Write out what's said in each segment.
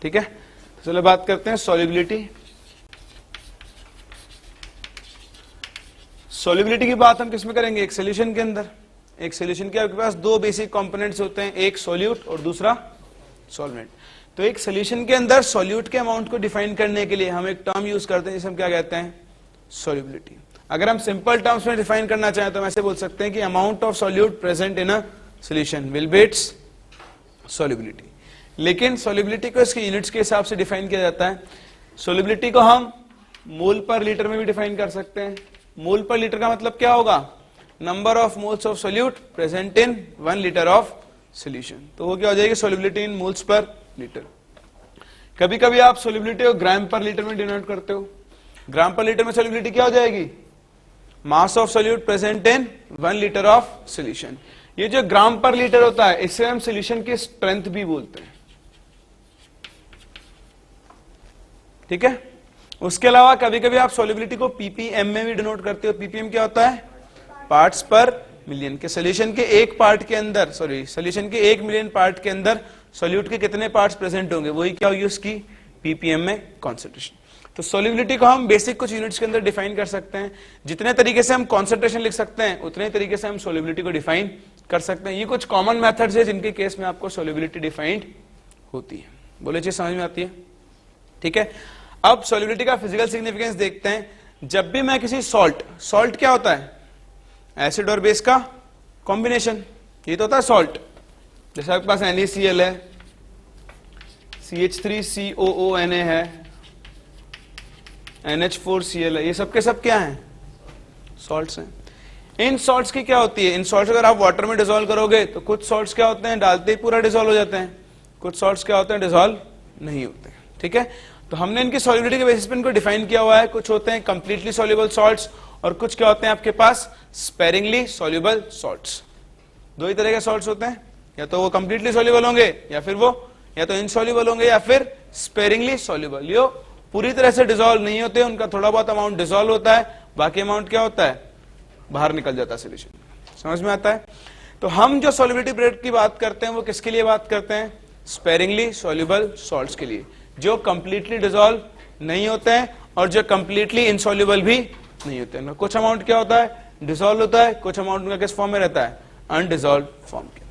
ठीक है, तो चलो बात करते हैं सॉल्युबिलिटी। सॉल्युबिलिटी की बात हम किसमें करेंगे? एक सॉल्यूशन के अंदर। एक सॉल्यूशन के आपके पास दो बेसिक कंपोनेंट्स होते हैं, एक सॉल्यूट और दूसरा सॉल्वेंट। तो एक सॉल्यूशन के अंदर सॉल्यूट के अमाउंट को डिफाइन करने के लिए हम एक टर्म यूज करते हैं जिसे हम क्या कहते हैं? सॉल्युबिलिटी। अगर हम सिंपल टर्म्स में डिफाइन करना चाहें तो हम ऐसे बोल सकते हैं कि amount of solute present in a solution will be it's solubility. लेकिन सॉल्युबिलिटी को इसके यूनिट्स के हिसाब से डिफाइन किया जाता है। सॉल्युबिलिटी को हम मोल पर लीटर में भी डिफाइन कर सकते हैं। मोल पर लीटर का मतलब क्या होगा? Number of moles of solute present in 1 litre of solution. तो वो क्या हो जाएगी? सॉल्युबिलिटी इन मोल्स पर लीटर। कभी कभी आप सॉल्युबिलिटी को ग्राम पर लीटर में डिनोट करते हो। ग्राम पर लीटर में सॉल्युबिलिटी क्या हो जाएगी? Mass of solute present in 1 litre of solution. ये जो ग्राम पर लीटर होता है इससे हम सॉल्यूशन की स्ट्रेंथ भी बोलते हैं, ठीक है। उसके अलावा कभी कभी आप सॉल्युबिलिटी को पीपीएम में भी डिनोट करते हो। पीपीएम क्या होता है? पार्ट्स पर मिलियन। के सॉल्यूशन के एक पार्ट के अंदर, सॉल्यूशन के 1 मिलियन पार्ट के अंदर सॉल्यूट के कितने पार्ट्स प्रेजेंट होंगे, वही क्या होगी उसकी? पीपीएम में कॉन्सेंट्रेशन। तो सॉल्युबिलिटी को हम बेसिक कुछ यूनिट्स के अंदर डिफाइन कर सकते हैं। जितने तरीके से हम कॉन्सेंट्रेशन लिख सकते हैं उतने तरीके से हम सॉल्युबिलिटी को डिफाइन कर सकते हैं। ये कुछ कॉमन मेथड्स है जिनके केस में आपको सॉल्युबिलिटी डिफाइंड होती है। बोले चीज समझ में आती है? ठीक है। अब सॉल्युबिलिटी का फिजिकल सिग्निफिकेंस देखते हैं। जब भी मैं किसी सॉल्ट क्या होता है? एसिड और बेस का कॉम्बिनेशन, ये तो होता है सॉल्ट। जैसे आपके पास NaCl है, CH3COONA है, NH4Cl है, ये सब के सब क्या हैं? सॉल्ट्स हैं। इन सॉल्ट्स की क्या होती है? इन सॉल्ट्स अगर आप वाटर में डिसॉल्व करोगे तो कुछ सॉल्ट्स क्या होते हैं? डालते ही पूरा डिसॉल्व हो जाते हैं। कुछ सॉल्ट्स क्या होते हैं? डिसॉल्व नहीं होते। ठीक है, तो हमने इनकी सॉल्युबिलिटी के बेसिस पे इनको डिफाइन किया हुआ है। कुछ होते हैं कंप्लीटली सॉल्युबल सॉल्ट्स और कुछ क्या होते हैं आपके पास? Sparingly soluble salts. दो ही तरह के सॉल्ट्स होते हैं, या तो वो कंप्लीटली सॉल्युबल होंगे या फिर वो या तो इनसॉल्युबल होंगे या फिर स्पेरिंगली सॉल्युबल। यो पूरी तरह से डिसॉल्व नहीं होते, उनका थोड़ा बहुत अमाउंट डिसॉल्व होता है, बाकी अमाउंट क्या होता है? बाहर निकल जाता है सॉल्यूशन। समझ में आता है? तो हम जो सॉल्युबिलिटी पीरियड की बात करते हैं वो किसके लिए बात करते हैं? स्पेरिंगली सॉल्युबल सॉल्ट्स के लिए, जो कंप्लीटली डिसॉल्व नहीं होते हैं और जो कंप्लीटली इनसॉल्युबल भी नहीं होते हैं। कुछ अमाउंट क्या होता है? डिसॉल्व होता है, कुछ अमाउंट उनका किस फॉर्म में रहता है? अनडिसॉल्व फॉर्म के।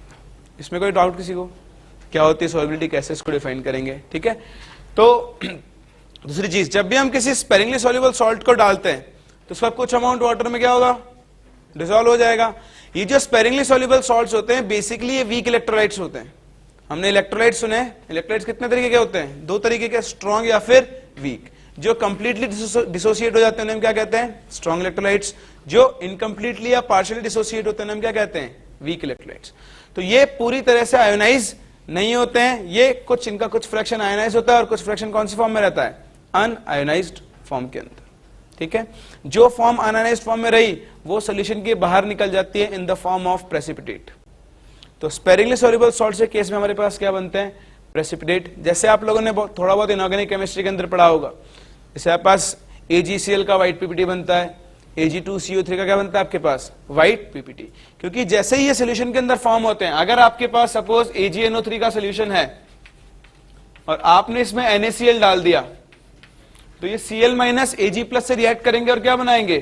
इसमें कोई डाउट किसी को? क्या होती है सॉल्युबिलिटी, कैसे इसको डिफाइन करेंगे? ठीक है। तो दूसरी चीज, जब भी हम किसी स्पेरिंगली सॉल्युबल सॉल्ट को डालते हैं तो उसका कुछ अमाउंट वाटर में क्या होगा? डिसॉल्व हो जाएगा। ये जो स्पेरिंगली सॉल्युबल सॉल्ट्स होते हैं बेसिकली ये वीक इलेक्ट्रोलाइट्स होते हैं। हमने इलेक्ट्रोलाइट्स सुने। इलेक्ट्रोलाइट्स कितने तरीके के होते हैं? दो तरीके के, स्ट्रॉन्ग या फिर वीक। जो कंप्लीटली डिसोसिएट हो जाते हैं हम क्या कहते हैं? Strong electrolytes. जो इनकम्प्लीटली या पार्शियली डिसोसिएट होते हैं हम क्या कहते हैं? Weak electrolytes. तो ये पूरी तरह से आयोनाइज नहीं होते हैं। ये कुछ इनका कुछ फ्रैक्शन आयोनाइज होता है और कुछ फ्रैक्शन कौन सी फॉर्म में रहता है? अनआयोनाइज्ड फॉर्म के अंदर। ठीक है, जो फॉर्म अनआयोनाइज्ड फॉर्म में रही वो सॉल्यूशन के बाहर निकल जाती है in the form of precipitate. तो स्पेरिंगली सॉल्युबल सॉल्ट्स के केस में हमारे पास क्या बनते हैं? प्रेसिपिटेट। जैसे आप लोगों ने थोड़ा बहुत इनऑर्गेनिक केमिस्ट्री के अंदर पढ़ा होगा, जैसे आपके पास AgCl का व्हाइट पीपीटी बनता है, Ag2CO3 का क्या बनता है आपके पास? White PPT. क्योंकि जैसे ही ये सोल्यूशन के अंदर फॉर्म होते हैं, अगर आपके पास सपोज AgNO3 का सोल्यूशन है और आपने इसमें NaCl डाल दिया तो ये Cl माइनस Ag+ से रिएक्ट करेंगे और क्या बनाएंगे?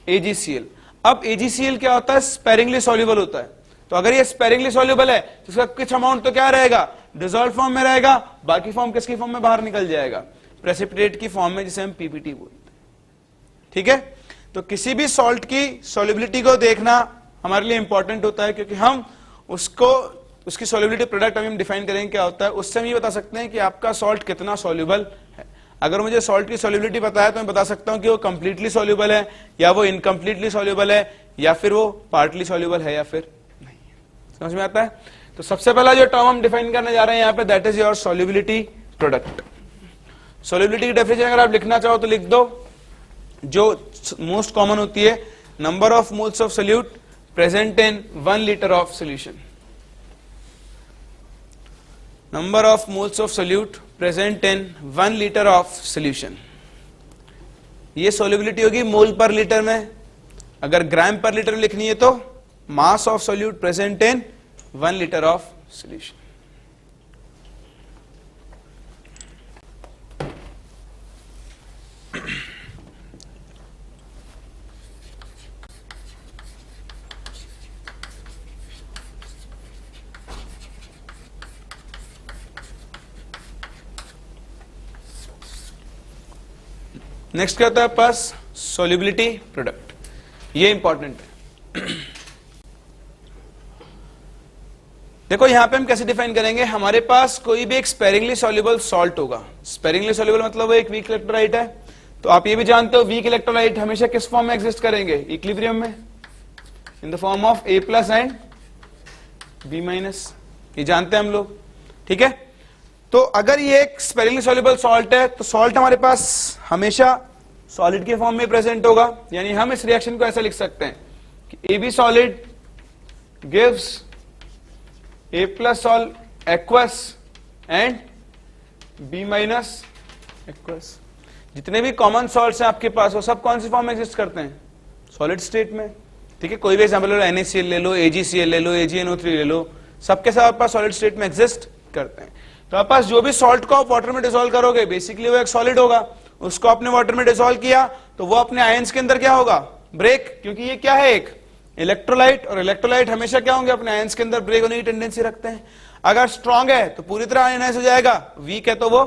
AgCl। अब AgCl क्या होता है? स्पेरिंगली सॉल्युबल होता है। तो अगर ये स्पेरिंगली सॉल्युबल है तो इसका कुछ अमाउंट तो क्या रहेगा? डिसॉल्व फॉर्म में रहेगा, बाकी फॉर्म किसकी फॉर्म में बाहर निकल जाएगा? प्रेसिपिटेट की फॉर्म में, जिसे हम पीपीटी बोलते हैं। ठीक है, तो किसी भी सॉल्ट की सॉल्युबिलिटी को देखना हमारे लिए इंपॉर्टेंट होता है, क्योंकि हम उसकी सॉल्युबिलिटी प्रोडक्ट हम डिफाइन करेंगे क्या होता है, उससे हम ये बता सकते हैं कि आपका सॉल्ट कितना सॉल्युबल है। अगर मुझे सॉल्ट की सॉल्युबिलिटी पता है तो मैं बता सकता हूं कि वो कंप्लीटली सॉल्युबल है या वो इनकम्प्लीटली सॉल्युबल है या फिर वो पार्टली सॉल्युबल है या फिर नहीं है। समझ में आता है? तो सबसे पहला जो टर्म हम डिफाइन करने जा रहे हैं यहाँ पे, that is your solubility product. Solubility की डेफिनेशन अगर आप लिखना चाहो तो लिख दो, जो मोस्ट कॉमन होती है, number of moles of solute present in 1 litre of solution. Number of moles of solute present in 1 litre of solution. ये सॉल्युबिलिटी होगी मोल पर लीटर में। अगर ग्राम पर लीटर में लिखनी है तो mass of solute present in 1 litre of solution. Next क्या होता है पास, सॉल्युबिलिटी प्रोडक्ट, ये इंपॉर्टेंट है। देखो यहां पे हम कैसे डिफाइन करेंगे, हमारे पास कोई भी एक स्पेरिंगली सॉल्युबल सॉल्ट होगा, स्पेरिंगली सॉल्युबल मतलब वो एक वीक इलेक्ट्रोलाइट है, तो आप ये भी जानते हो वीक इलेक्ट्रोलाइट हमेशा किस फॉर्म में एग्जिस्ट करेंगे, इक्विलिब्रियम में, in the form of A plus and B minus, ये जानते हैं हम लोग, ठीक है। तो अगर ये एक स्पेरिंगली सॉल्युबल सॉल्ट है तो सॉल्ट हमारे पास हमेशा सॉलिड के फॉर्म में प्रेजेंट होगा, यानी हम इस रिएक्शन को ऐसा लिख सकते हैं कि AB solid gives A plus salt aqueous and B minus aqueous. जितने भी कॉमन सॉल्ट्स हैं आपके पास वो सब कौन सी फॉर्म में एग्जिस्ट करते हैं, सॉलिड स्टेट में, ठीक है। कोई भी एग्जांपल ले लो, NaCl ले लो, AgCl ले लो, AgNO3 ले लो, सबके सब आपके पास सॉलिड स्टेट में एग्जिस्ट करते हैं। तो आपके पास जो भी सॉल्ट को आप वाटर में डिसॉल्व करोगे बेसिकली वो एक सॉलिड होगा, उसको आपने वाटर में डिसॉल्व किया तो वो अपने आयंस के अंदर क्या होगा, ब्रेक, क्योंकि ये क्या है, एक इलेक्ट्रोलाइट, और इलेक्ट्रोलाइट हमेशा क्या होंगे, अपने आयंस के अंदर ब्रेक होने की टेंडेंसी रखते हैं। अगर स्ट्रॉन्ग है तो पूरी तरह आयनाइज हो जाएगा, वीक है तो वो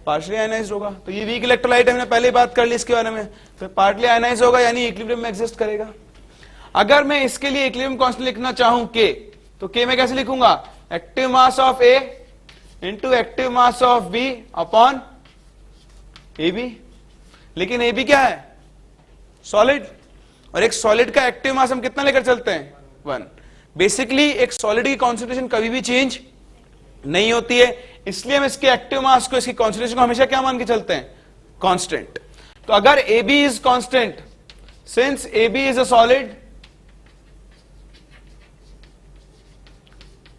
पार्शली आयनाइज होगा। तो ये वीक इलेक्ट्रोलाइट हमने पहले ही बात कर ली इसके बारे में, तो पार्टली आयनाइज होगा यानी इक्विलिब्रियम में एग्जिस्ट करेगा। अगर मैं इसके लिए इक्विलिब्रियम कांस्टेंट लिखना चाहूं K, तो K में कैसे लिखूंगा, active mass of A into active mass of B upon AB। लेकिन AB क्या है, सॉलिड, और एक सॉलिड का एक्टिव मास हम कितना लेकर चलते हैं, 1। बेसिकली एक सॉलिड की कॉन्सेंट्रेशन कभी भी चेंज नहीं होती है, इसलिए हम इसके एक्टिव मास को, इसकी कॉन्सेंट्रेशन को हमेशा क्या मान के चलते हैं, कांस्टेंट। तो अगर AB is constant, since AB is a solid,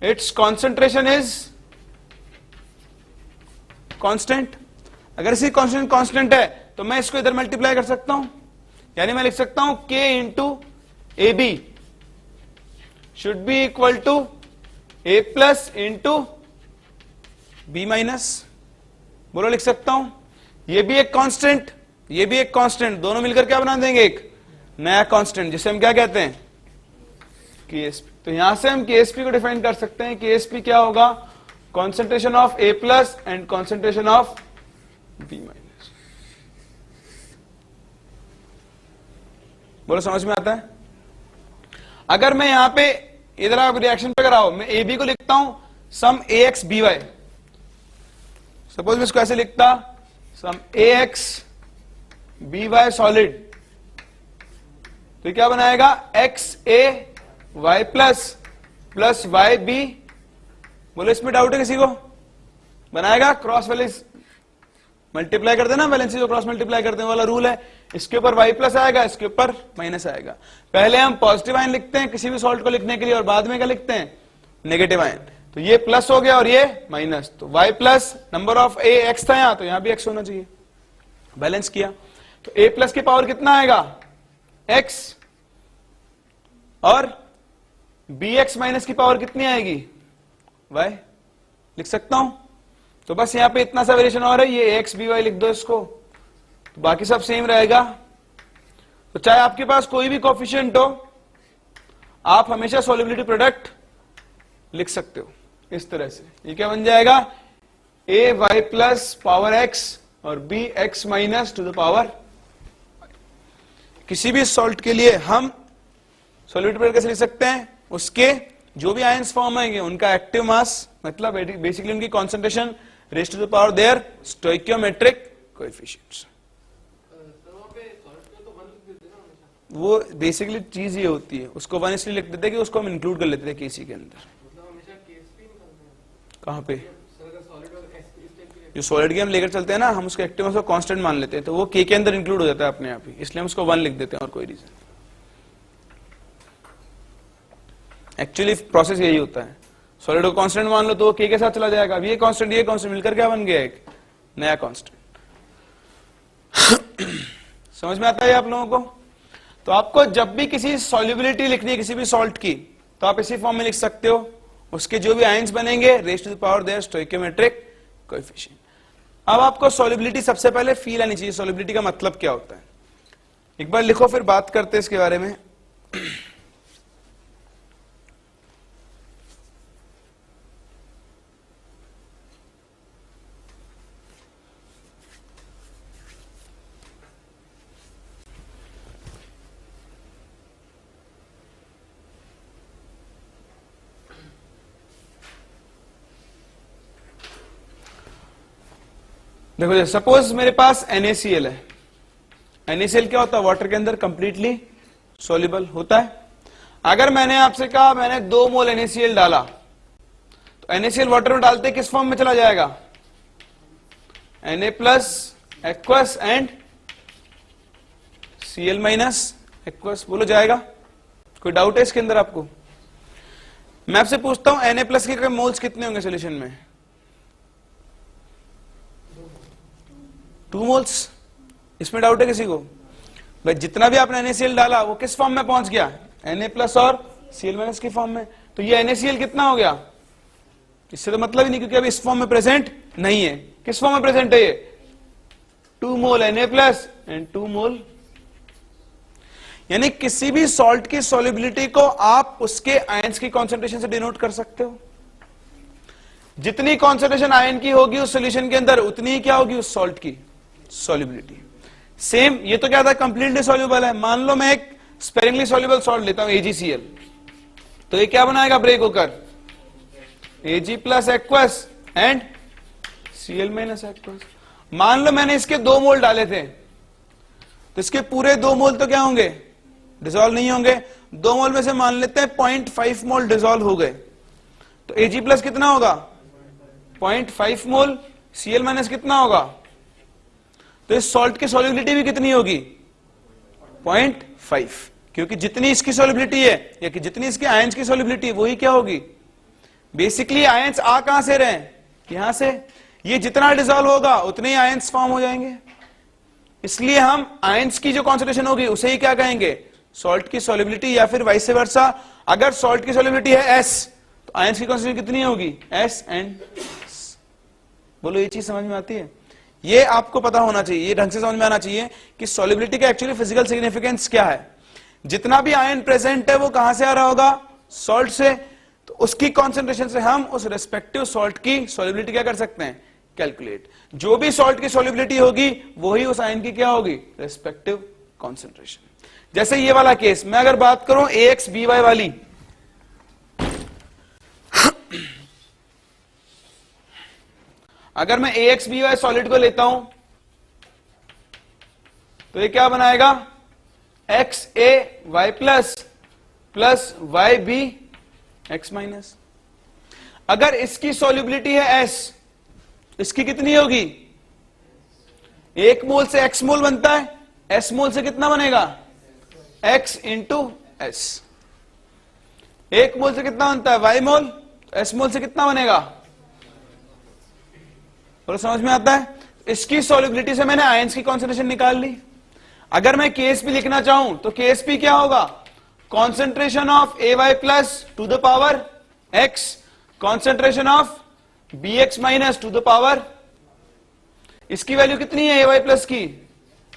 it's concentration is constant. अगर इसकी कॉन्सेंट्रेशन कांस्टेंट है तो मैं इसको इधर मल्टीप्लाई कर सकता हूं, यानी मैं लिख सकता हूं K into AB should be equal to A plus into B minus, बोलो लिख सकता हूं। ये भी एक कांस्टेंट, ये भी एक कांस्टेंट, दोनों मिलकर क्या बना देंगे, एक नया कांस्टेंट जिसे हम क्या कहते हैं, KSP। तो यहां से हम KSP को डिफाइन कर सकते हैं, KSP क्या होगा, concentration of A plus and concentration of B minus. बोलो समझ में आता है। अगर मैं यहां पे इधर आप रिएक्शन पे कराओ, मैं AB को लिखता हूं सम AX BY, सपोज मैं इसको ऐसे लिखता सम AX BY सॉलिड, तो क्या बनाएगा, XA Y plus plus YB। बोलो इसमें डाउट है किसी को, बनाएगा, क्रॉस वैलेंस मल्टीप्लाई कर देना, वैलेंसी को क्रॉस मल्टीप्लाई करने वाला रूल है, इसके ऊपर Y प्लस आएगा, इसके ऊपर माइनस आएगा। पहले हम पॉजिटिव आयन लिखते हैं किसी भी सॉल्ट को लिखने के लिए, और बाद में क्या लिखते हैं, नेगेटिव आयन। तो ये प्लस हो गया और ये माइनस, तो Y plus number of A X था यहां, तो यहां भी X होना चाहिए, बैलेंस किया। तो A प्लस की पावर कितना आएगा, X, और BX माइनस की पावर कितनी आएगी, Y, लिख सकता हूं। तो बस यहां पे इतना सा वेरिएशन और है, ये AX BY लिख दो इसको, तो बाकी सब सेम रहेगा। तो चाहे आपके पास कोई भी कोफिशिएंट हो, आप हमेशा सॉल्युबिलिटी प्रोडक्ट लिख सकते हो इस तरह से। ये क्या बन जाएगा, AY प्लस पावर X और BX minus to the power. किसी भी सॉल्ट के लिए हम सॉल्युबिलिटी प्रोडक्ट कैसे लिख सकते हैं, उसके जो भी आयंस फॉर्म आएंगे उनका एक्टिव मास, मतलब बेसिकली उनकी concentration raise to the power their stoichiometric coefficients. वो बेसिकली चीज ये होती है, उसको 1 इसलिए लिख देते हैं कि उसको हम इंक्लूड कर लेते थे केसी के अंदर। कहां पे, जो सॉलिड के हम लेकर चलते हैं ना, हम उसको एक्टिव मास को कांस्टेंट मान लेते हैं, तो वो के अंदर इंक्लूड हो जाता है अपने आप ही, इसलिए हम उसको 1 लिख देते हैं, और कोई रीजन। एक्चुअली प्रोसेस यही होता है, सॉलिड को कांस्टेंट मान लो तो वो के साथ चला जाएगा, अब ये कांस्टेंट मिलकर क्या बन गया, एक नया कांस्टेंट। समझ में आता है आप लोगों को। तो आपको जब भी किसी सॉल्युबिलिटी लिखनी है किसी भी सॉल्ट की, तो आप इसी फॉर्म में लिख सकते हो, उसके जो भी आयंस बनेंगे raise to the power their stoichiometric coefficient. अब आपको सॉल्युबिलिटी सबसे पहले फील आनी चाहिए, सॉल्युबिलिटी का मतलब क्या होता है, एक बार लिखो फिर बात करते हैं इसके बारे में। देखो सपोज मेरे पास NaCl है। NaCl क्या होता है? वाटर के अंदर कंप्लीटली सॉल्युबल होता है। अगर मैंने आपसे कहा मैंने 2 मोल NaCl डाला, तो NaCl वाटर में डालते किस फॉर्म में चला जाएगा? Na plus aqueous and Cl minus aqueous, बोलो जाएगा? कोई डाउट है इसके अंदर आपको? मैं आपसे पूछता हूं Na प्लस के मोल्स कितने होंगे सोल्यूशन में? 2 मोल्स। इसमें डाउट है किसी को? भाई जितना भी आपने NaCl डाला वो किस फॉर्म में पहुंच गया? Na प्लस और Cl माइनस की फॉर्म में। तो ये NaCl कितना हो गया? इससे तो मतलब ही नहीं, क्योंकि अभी इस फॉर्म में प्रेजेंट नहीं है। किस फॉर्म में प्रेजेंट है ये? 2 मोल Na प्लस एंड 2 मोल। यानी किसी भी सॉल्ट की सॉल्युबिलिटी को आप उसके आयंस की कॉन्सेंट्रेशन से डिनोट कर सकते हो। जितनी कॉन्सेंट्रेशन आयन की होगी उस सॉल्यूशन के अंदर, उतनी ही क्या होगी उस सॉल्ट की सॉल्युबिलिटी। सेम ये तो क्या था? कंप्लीटली सॉल्युबल है। मान लो मैं एक स्पेरिंगली सॉल्युबल सॉल्ट लेता हूं AgCl, तो ये क्या बनाएगा ब्रेक होकर? Ag plus aqueous and Cl minus aqueous. मान लो मैंने इसके 2 मोल डाले थे, तो इसके पूरे 2 मोल तो क्या होंगे? डिसॉल्व नहीं होंगे। 2 मोल में से मान लेते हैं 0.5 मोल डिसॉल्व हो गए, तो Ag प्लस कितना होगा? 0.5 मोल। Cl माइनस कितना होगा? तो इस सॉल्ट की सॉल्युबिलिटी भी कितनी होगी? 0.5, क्योंकि जितनी इसकी सॉल्युबिलिटी है या कि जितनी इसके आयंस की सॉल्युबिलिटी वही क्या होगी? बेसिकली आयंस आ कहां से रहे? यहां से। ये जितना डिसॉल्व होगा उतने ही आयंस फॉर्म हो जाएंगे। इसलिए हम आयंस की जो कॉन्सेंट्रेशन होगी उसे ही क्या कहेंगे? सॉल्ट की सॉल्युबिलिटी, या फिर वाइस वर्सा। अगर सॉल्ट की सॉल्युबिलिटी है S, तो आयंस की कॉन्सेंट्रेशन कितनी होगी? S एंड बोलो ये चीज समझ में आती है? ये आपको पता होना चाहिए, ये ढंग से समझ में आना चाहिए कि सॉल्युबिलिटी का एक्चुअली फिजिकल सिग्निफिकेंस क्या है। जितना भी आयन प्रेजेंट है वो कहां से आ रहा होगा? सॉल्ट से। तो उसकी कॉन्सेंट्रेशन से हम उस रेस्पेक्टिव सॉल्ट की सॉल्युबिलिटी क्या कर सकते हैं? कैलकुलेट। जो भी सॉल्ट की सॉल्युबिलिटी होगी वही उस आयन की क्या होगी? Respective concentration. जैसे ये वाला केस, मैं अगर बात करूं AXBY वाली, अगर मैं AXBY सॉलिड को लेता हूं तो ये क्या बनाएगा? XAY plus plus YB X minus. अगर इसकी सॉल्युबिलिटी है S, इसकी कितनी होगी? 1 मोल से X मोल बनता है, S मोल से कितना बनेगा? X into S। 1 मोल से कितना बनता है? Y मोल। S मोल से कितना बनेगा? और समझ में आता है? इसकी सॉल्युबिलिटी से मैंने आयंस की कॉन्सेंट्रेशन निकाल ली। अगर मैं KSP लिखना चाहूं तो KSP क्या होगा? Concentration of AY plus to the power X, concentration of BX minus to the power, इसकी वैल्यू कितनी है AY प्लस की?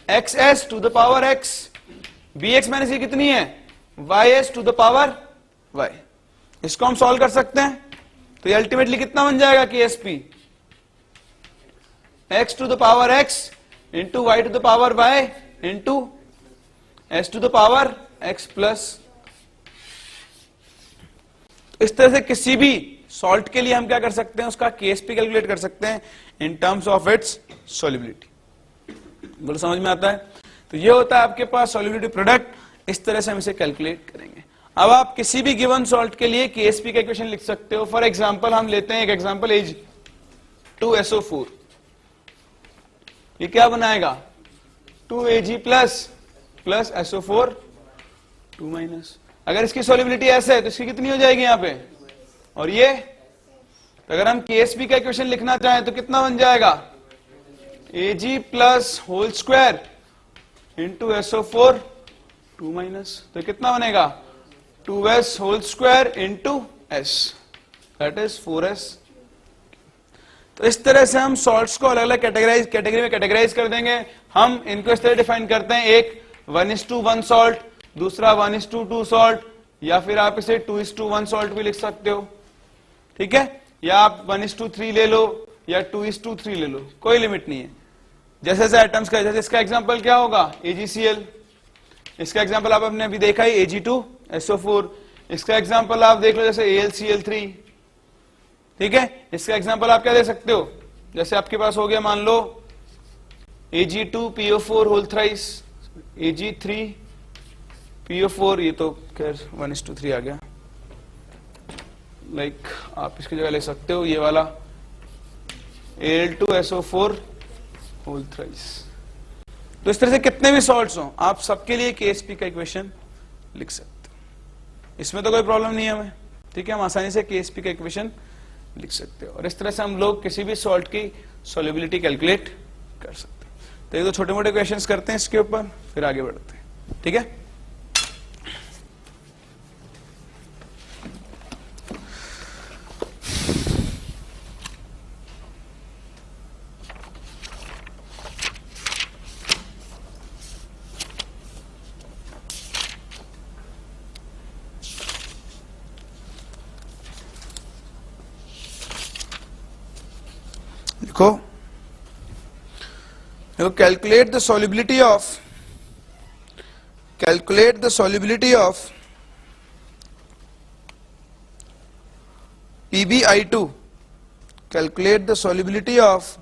XS to the power X। BX minus की कितनी है? YS to the power Y। इसको हम सॉल्व कर सकते हैं, तो ये अल्टीमेटली कितना बन जाएगा? KSP X to the power X into Y to the power Y into S to the power X plus. इस तरह से किसी भी सॉल्ट के लिए हम क्या कर सकते हैं? उसका KSP कैलकुलेट कर सकते हैं in terms of its solubility. बोलो समझ में आता है? तो ये होता है आपके पास सॉल्युबिलिटी प्रोडक्ट। इस तरह से हम इसे कैलकुलेट करेंगे। अब आप किसी भी गिवन सॉल्ट के लिए KSP का इक्वेशन लिख सकते हो। फॉर एग्जांपल हम लेते हैं एक एग्जांपल Ag2SO4। ये क्या बनाएगा? 2Ag plus plus SO4 2 minus. अगर इसकी सॉल्युबिलिटी ऐसे है तो इसकी कितनी हो जाएगी यहां पे? और ये तो अगर हम KSP का इक्वेशन लिखना चाहें तो कितना बन जाएगा? Ag plus whole square into SO4 2 minus. तो कितना बनेगा? 2S whole square into S, that is 4S। तो इस तरह से हम सॉल्ट्स को अलग अलग कैटेगरी में कैटेगराइज कर देंगे। हम इनको इस तरह डिफाइन करते हैं, एक 1:1 सॉल्ट, दूसरा 1:2 सॉल्ट, या फिर आप इसे 2:1 सॉल्ट भी लिख सकते हो। ठीक है, या आप 1:3 ले लो या 2:3 ले लो, कोई लिमिट नहीं है। जैसे जैसे एटम्स का, जैसे इसका एग्जांपल क्या होगा? AgCl। इसका एग्जांपल आपने अभी देखा ही Ag2SO4। इसका एग्जांपल आप देख लो जैसे AlCl3। ठीक है, इसका एग्जांपल आप क्या दे सकते हो? जैसे आपके पास हो गया मान लो Ag2PO4 होल थ्राइस, Ag3PO4, ये तो खैर 1:3 आ गया, लाइक आप इसकी जगह ले सकते हो ये वाला Al2SO4 होल थ्राइस। तो इस तरह से कितने भी सॉल्ट्स हो आप सबके लिए KSP का इक्वेशन लिख सकते हो, इसमें तो कोई प्रॉब्लम नहीं है हमें, ठीक है। हम आसानी से KSP का इक्वेशन लिख सकते हो और इस तरह से हम लोग किसी भी सॉल्ट की सॉल्युबिलिटी कैलकुलेट कर सकते हैं। तो ये तो छोटे मोटे क्वेश्चंस करते हैं इसके ऊपर, फिर आगे बढ़ते हैं, ठीक है। देखो calculate the solubility of PbI2, calculate the solubility of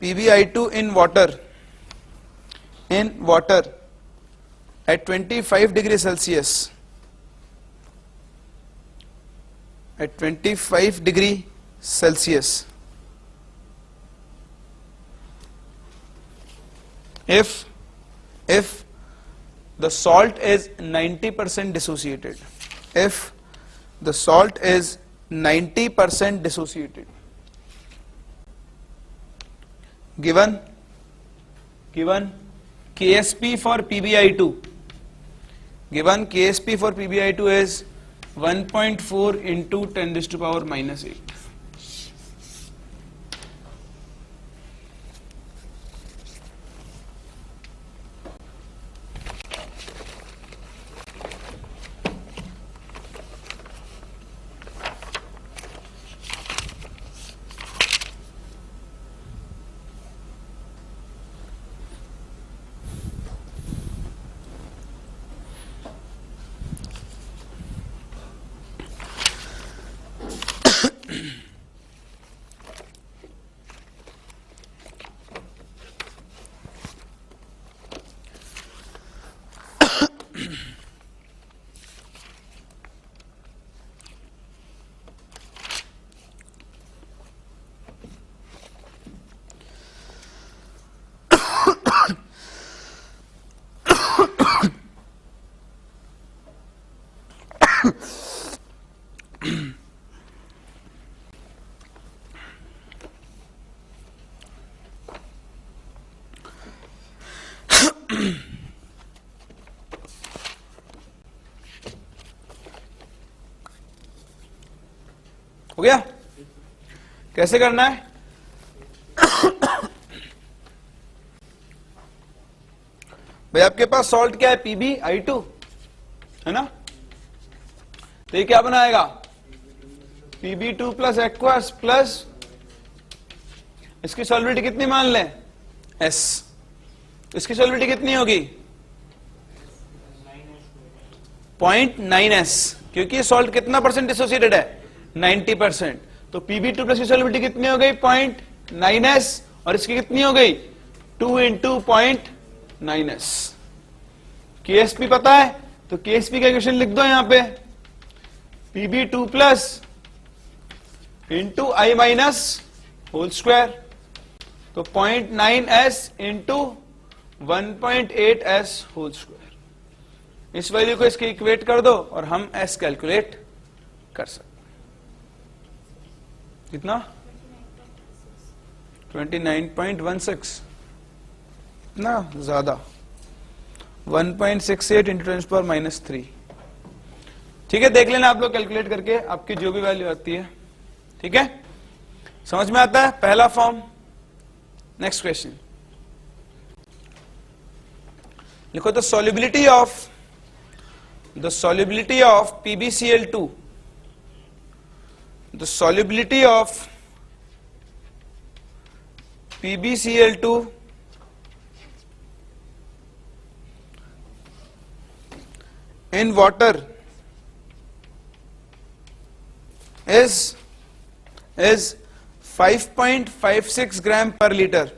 PbI2 in water at 25 degrees Celsius, at 25 degree Celsius. If the salt is 90% dissociated, if the salt is 90% dissociated, given KSP for PbI2, given KSP for PbI2 is 1.4 into 10 raised to power minus 8. हो गया? कैसे करना है? भाई आपके पास salt क्या है? PbI2 है ना, तो ये क्या बनाएगा? Pb2 प्लस एक्वस प्लस इसकी सॉल्युबिलिटी कितनी मान लें? S। इसकी सॉल्युबिलिटी कितनी होगी? 0.9S, क्योंकि ये सॉल्ट कितना परसेंट डिसोसिएटेड है? 90%। तो Pb2 प्लस की सॉल्युबिलिटी कितनी हो गई? 0.9S, और इसकी कितनी हो गई? 2 into 0.9S। KSP पता है, तो KSP का इक्वेशन लिख दो यहां पे, Pb2 plus into I minus whole square, तो 0.9S into 1.8S whole square. इस वैल्यू को इसके इक्वेट कर दो और हम S कैलकुलेट कर सकते। कितना? 29.16, इतना ज्यादा, 1.68 इंटू 10 पावर माइनस 3। ठीक है, देख लेना आप लोग कैलकुलेट करके, आपकी जो भी वैल्यू आती है। ठीक है, समझ में आता है पहला फॉर्म। नेक्स्ट क्वेश्चन लिखो, the solubility of PbCl2, the solubility of PbCl2 in water is 5.56 gram per liter,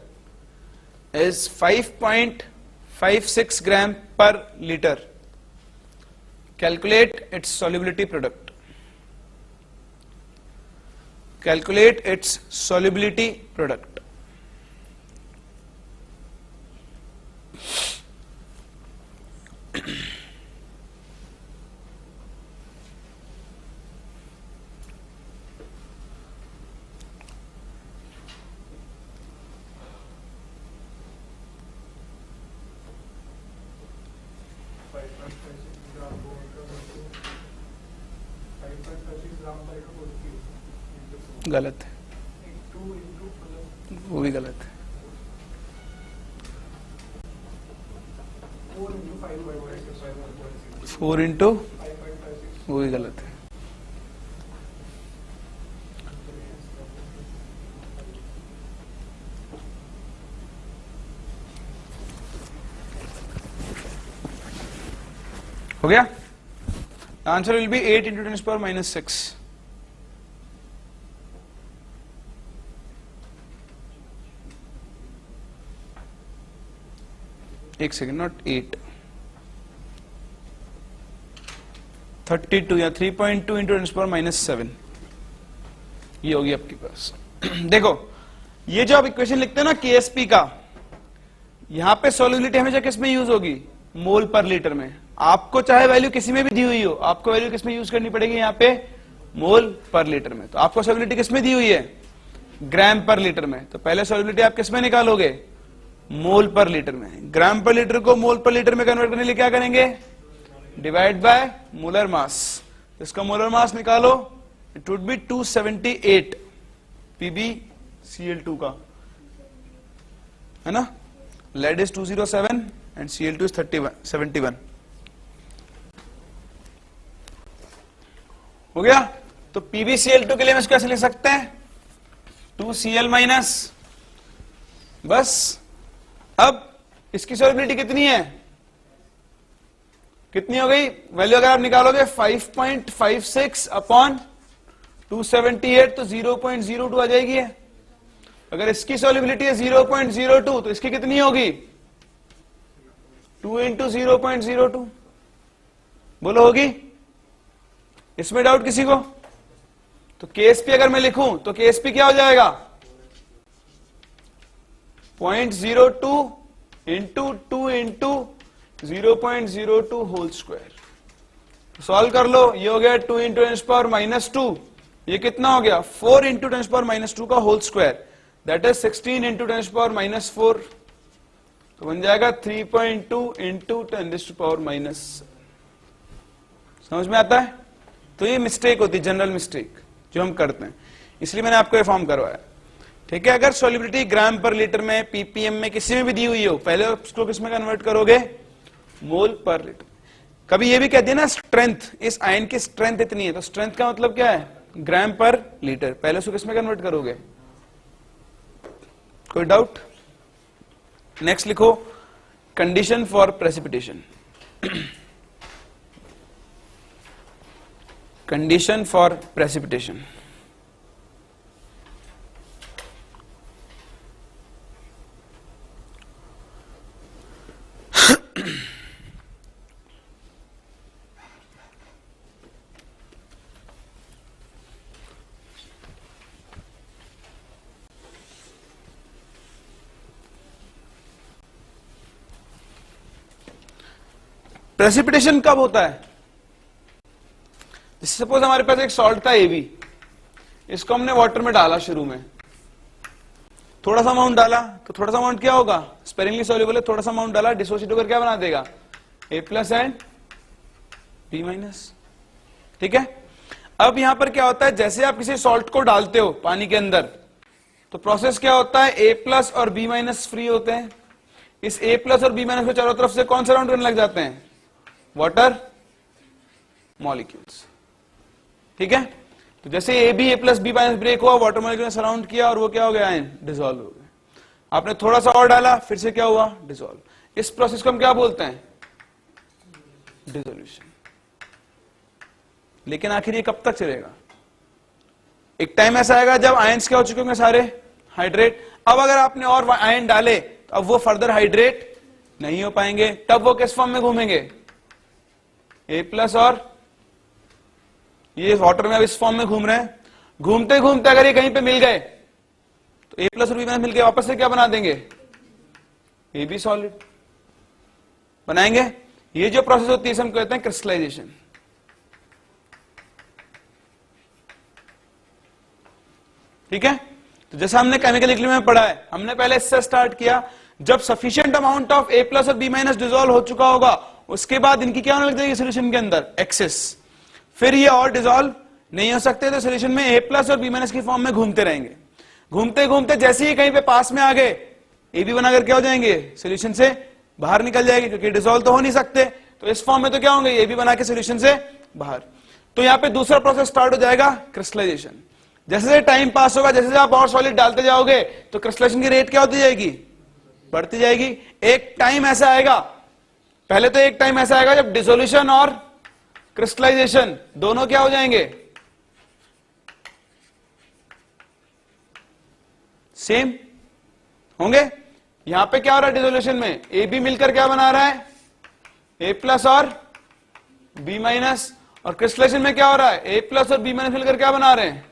is 5.56 gram per liter. Calculate its solubility product. Calculate its solubility product. गलत है, वो भी गलत है। 4 इंटू, वो भी गलत है। हो गया? Answer will be 8 into 10⁻⁻6। एक सेकेंड, नॉट 8, 32 या 3.2 इंटू 10⁻⁻7 ये होगी आपके पास। देखो, ये जो आप इक्वेशन लिखते हैं ना केएसपी का, यहां पे सॉल्युबिलिटी हमेशा किस में यूज होगी? मोल पर लीटर में। आपको चाहे वैल्यू किसी में भी दी हुई हो, आपको वैल्यू किस में यूज करनी पड़ेगी? यहाँ पे मोल पर लीटर में। तो आपको सॉल्युबिलिटी किस में दी हुई है? ग्राम पर लीटर में। तो पहले सॉल्युबिलिटी आप किस में निकालोगे? मोल पर लीटर में। ग्राम पर लीटर को मोल पर लीटर में कन्वर्ट करने के लिए क्या करेंगे? Divide by molar mass. इसका मोलर मास निकालो, इट वुड बी 278 PbCl2 का, है ना? Lead is 207 and Cl2 is 71। हो गया? तो PbCl2 के लिए हम इसको कैसे लिख सकते हैं? 2Cl माइनस, बस। अब इसकी सॉल्युबिलिटी कितनी है? कितनी हो गई वैल्यू? अगर आप निकालोगे 5.56 अपॉन 278 तो 0.02 आ जाएगी है। अगर इसकी सॉल्युबिलिटी है 0.02 तो इसकी कितनी होगी? 2 इंटू 0.02। बोलो, होगी? इसमें डाउट किसी को? तो केएसपी अगर मैं लिखूं तो केएसपी क्या हो जाएगा? 0.02 into 2 into 0.02 whole square. Solve कर लो, ये हो गया 2 इंटू 10⁻²। ये कितना हो गया? 4 इंटू 10⁻² का whole square, that is 16 into 10⁻⁴। तो बन जाएगा 3.2 इंटू 10⁻⁻। समझ में आता है? तो ये मिस्टेक होती है, जनरल मिस्टेक जो हम करते हैं, इसलिए मैंने आपको ये फॉर्म करवाया। ठीक है? अगर सॉल्युबिलिटी ग्राम पर लीटर में, पीपीएम में, किसी में भी दी हुई हो, पहले उसको किस में कन्वर्ट करोगे? मोल पर लीटर। कभी ये भी कहते हैं ना स्ट्रेंथ, इस आयन की स्ट्रेंथ इतनी है, तो स्ट्रेंथ का मतलब क्या है? ग्राम पर लीटर। पहले उसको किस में कन्वर्ट करोगे? कोई डाउट? नेक्स्ट लिखो, condition for precipitation. Condition for precipitation. Precipitation कब होता है? सपोज हमारे पास एक सॉल्ट था AB, इसको हमने वाटर में डाला, शुरू में थोड़ा सा अमाउंट डाला, तो थोड़ा सा अमाउंट क्या होगा? स्पेरिंगली सॉल्युबल है, थोड़ा सा अमाउंट डाला, डिसोसिएट होकर क्या बना देगा? A+ and B-। ठीक है? अब यहां पर क्या होता है, जैसे आप किसी सॉल्ट को डालते हो पानी के अंदर, तो प्रोसेस क्या होता है? A+ और B- फ्री होते हैं। इस A+ और B- को चारों तरफ से कौन सा राउंड करने लग जाते हैं? Water molecules. ठीक है? तो जैसे AB, A+ B- ब्रेक हुआ, वाटर मॉलिक्यूल ने सराउंड किया और वो क्या हो गया? आयन डिसॉल्व हो गए। आपने थोड़ा सा और डाला, फिर से क्या हुआ? डिसॉल्व। इस प्रोसेस को हम क्या बोलते हैं? डिसोल्यूशन। लेकिन आखिर ये कब तक चलेगा? एक टाइम ऐसा आएगा जब आयंस क्या हो चुके होंगे? सारे हाइड्रेट। अब अगर आपने और आयन डाले अब वो फर्दर हाइड्रेट नहीं हो पाएंगे, तब वो किस फॉर्म में घूमेंगे, A+ और ये वाटर में अब इस फॉर्म में घूम रहे हैं। घूमते घूमते अगर ये कहीं पे मिल गए तो A+ और B- मिल के वापस से क्या बना देंगे, AB सॉलिड बनाएंगे। ये जो प्रोसेस होती है हम कहते हैं क्रिस्टलाइजेशन। ठीक है, तो जैसा हमने केमिकल इक्विलिब्रियम में पढ़ा है, हमने पहले इससे स्टार्ट किया, जब सफिशिएंट अमाउंट ऑफ A+ और B- डिसॉल्व हो चुका होगा उसके बाद इनकी क्या होने लग जाएगी सोल्यूशन के अंदर, एक्सेस। फिर ये और डिसॉल्व नहीं हो सकते, तो सोल्यूशन में A+ और B- की फॉर्म में घूमते रहेंगे। घूमते घूमते जैसे ही कहीं पे पास में आ गए AB बनाकर क्या हो जाएंगे, सोल्यूशन से बाहर निकल जाएगी, क्योंकि डिसॉल्व तो हो नहीं सकते, तो इस फॉर्म में तो क्या होंगे, AB बना के सोल्यूशन से बाहर। तो यहां पे दूसरा प्रोसेस स्टार्ट हो जाएगा, क्रिस्टलाइजेशन। जैसे जैसे टाइम पास होगा, जैसे आप और सॉलिड डालते जाओगे तो क्रिस्टलाइजेशन की रेट क्या होती जाएगी, बढ़ती जाएगी। एक टाइम ऐसा आएगा, पहले तो एक टाइम ऐसा आएगा जब डिसोल्यूशन और क्रिस्टलाइजेशन दोनों क्या हो जाएंगे, सेम होंगे। यहां पे क्या हो रहा है डिसोल्यूशन में, AB मिलकर क्या बना रहा है, A+ और B-, और क्रिस्टलाइजेशन में क्या हो रहा है, A+ और B- मिलकर क्या बना रहे हैं।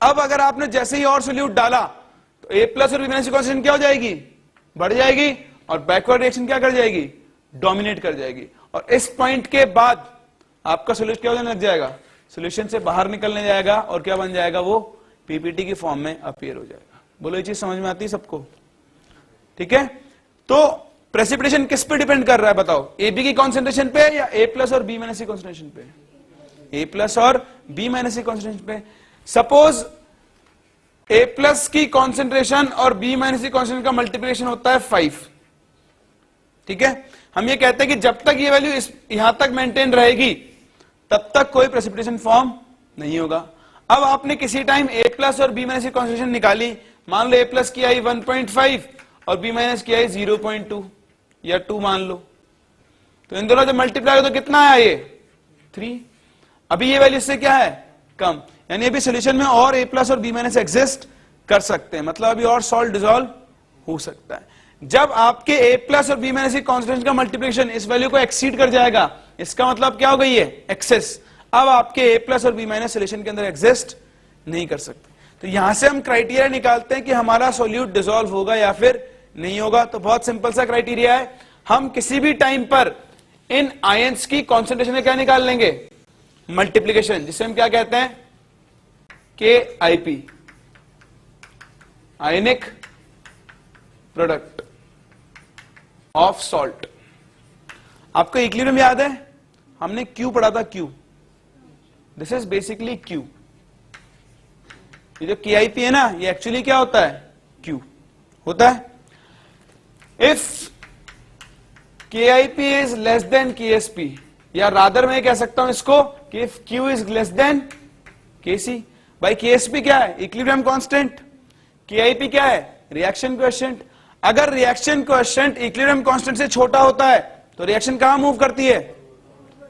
अब अगर आपने जैसे ही और सोल्यूट डाला तो A+ और B- की कॉन्सेंट्रेशन क्या हो जाएगी, बढ़ जाएगी, और बैकवर्ड रिएक्शन क्या कर जाएगी, डोमिनेट कर जाएगी। और इस पॉइंट के बाद आपका सोल्यूशन क्या होने लग जाएगा, सोल्यूशन से बाहर निकलने जाएगा और क्या बन जाएगा, वो PPT की फॉर्म में अपीयर हो जाएगा। बोलो ये चीज समझ में आती है सबको, ठीक है। तो प्रेसिपिटेशन किस पे डिपेंड कर रहा है बताओ, AB की कॉन्सेंट्रेशन पे या A+ और B- की कॉन्सेंट्रेशन पे, A+ और B- की कॉन्सेंट्रेशन पे। सपोज A+ की कॉन्सेंट्रेशन और B- की कॉन्सेंट्रेशन का मल्टीप्लिकेशन होता है 5, ठीक है। हम ये कहते हैं कि जब तक ये वैल्यू यहां तक मेंटेन रहेगी तब तक कोई प्रेसिपिटेशन फॉर्म नहीं होगा। अब आपने किसी टाइम A+ और B- की कॉन्सेंट्रेशन निकाली, मान लो A+ की आई 1.5 और B- की आई 0.2 या 2 मान लो, तो इन दोनों जब मल्टीप्लाई हो तो कितना आया ये 3। अभी ये वैल्यू इससे क्या है, कम, यानी अभी सोल्यूशन में और A+ और B- एग्जिस्ट कर सकते हैं, मतलब अभी और सॉल्ट डिसॉल्व हो सकता है। जब आपके A+ और B- की कॉन्सेंट्रेशन का मल्टीप्लिकेशन इस वैल्यू को एक्सीड कर जाएगा, इसका मतलब क्या हो गई है, एक्सेस। अब आपके A+ और B- सोल्यूशन के अंदर एग्जिस्ट नहीं कर सकते। तो यहां से हम क्राइटेरिया निकालते हैं कि हमारा सोल्यूट डिसॉल्व होगा या फिर नहीं होगा। तो बहुत सिंपल सा क्राइटेरिया है, हम किसी भी टाइम पर इन आयंस की कॉन्सेंट्रेशन क्या निकाल लेंगे, मल्टीप्लिकेशन, जिसे हम क्या कहते हैं, KIP, ionic product of salt. आपको इक्विलिब्रियम याद है, हमने Q पढ़ा था, Q, this is basically Q। ये जो KIP है ना, ये एक्चुअली क्या होता है, Q होता है। If KIP is less than KSP, या रादर मैं कह सकता हूं इसको कि if Q is less than KC। भाई KSP क्या है, इक्विलिब्रियम कांस्टेंट, KIP क्या है, रिएक्शन कोएफिशिएंट। अगर रिएक्शन कोएफिशिएंट इक्विलिब्रियम कांस्टेंट से छोटा होता है तो रिएक्शन कहां मूव करती है,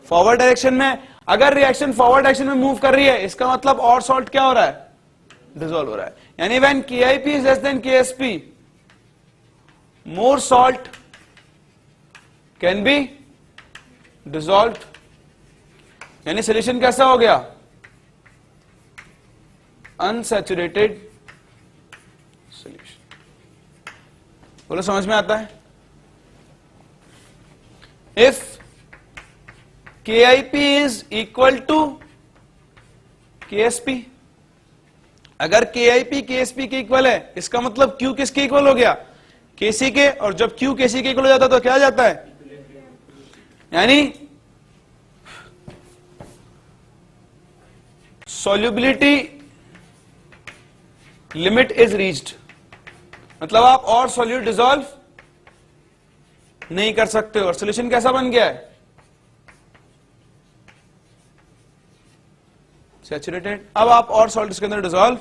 फॉरवर्ड डायरेक्शन में। अगर रिएक्शन फॉरवर्ड डायरेक्शन में मूव कर रही है, इसका मतलब और सॉल्ट क्या हो रहा है, डिसॉल्व हो रहा है। यानी when KIP is less than KSP, more salt can be dissolved, यानी सोल्यूशन कैसा हो गया, अनसैचुरेटेड सोल्यूशन। बोलो समझ में आता है। If KIP is equal to KSP, अगर KIP KSP के इक्वल है, इसका मतलब Q किसके इक्वल हो गया, KC के, और जब Q KC के इक्वल हो जाता है तो क्या जाता है, यानी सॉल्युबिलिटी लिमिट इज रीच्ड, मतलब आप और सॉल्यूट डिसॉल्व नहीं कर सकते हो, और सॉल्यूशन कैसा बन गया है, सैचुरेटेड। अब आप और सॉल्ट इसके अंदर डिसॉल्व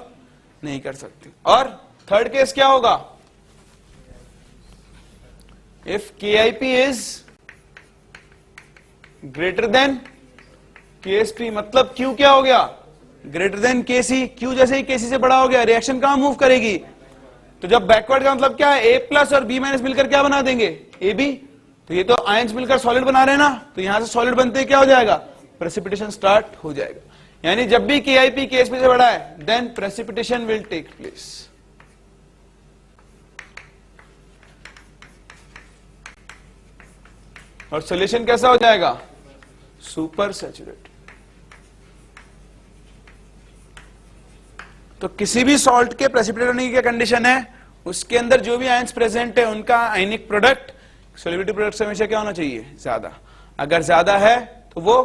नहीं कर सकते। और थर्ड केस क्या होगा, if KIP is greater than KSP, मतलब Q क्या हो गया, ग्रेटर देन KC। Q जैसे ही KC से बड़ा हो गया, रिएक्शन कहां मूव करेगी, तो जब बैकवर्ड का मतलब क्या है, ए प्लस और बी माइनस मिलकर क्या बना देंगे, ए बी। तो ये तो आयंस मिलकर सॉलिड बना रहे हैं ना, तो यहां से सॉलिड बनते ही क्या हो जाएगा, प्रेसिपिटेशन स्टार्ट हो जाएगा। यानी जब भी KIP KSP से बड़ा है then precipitation will take place. और सॉल्यूशन कैसा हो जाएगा, सुपर सैचुरेटेड। तो किसी भी सॉल्ट के प्रेसिपिटेट होने की क्या कंडीशन है, उसके अंदर जो भी आयंस प्रेजेंट है उनका आयनिक प्रोडक्ट सॉल्युबिलिटी प्रोडक्ट से हमेशा क्या होना चाहिए, ज्यादा। अगर ज्यादा है तो वो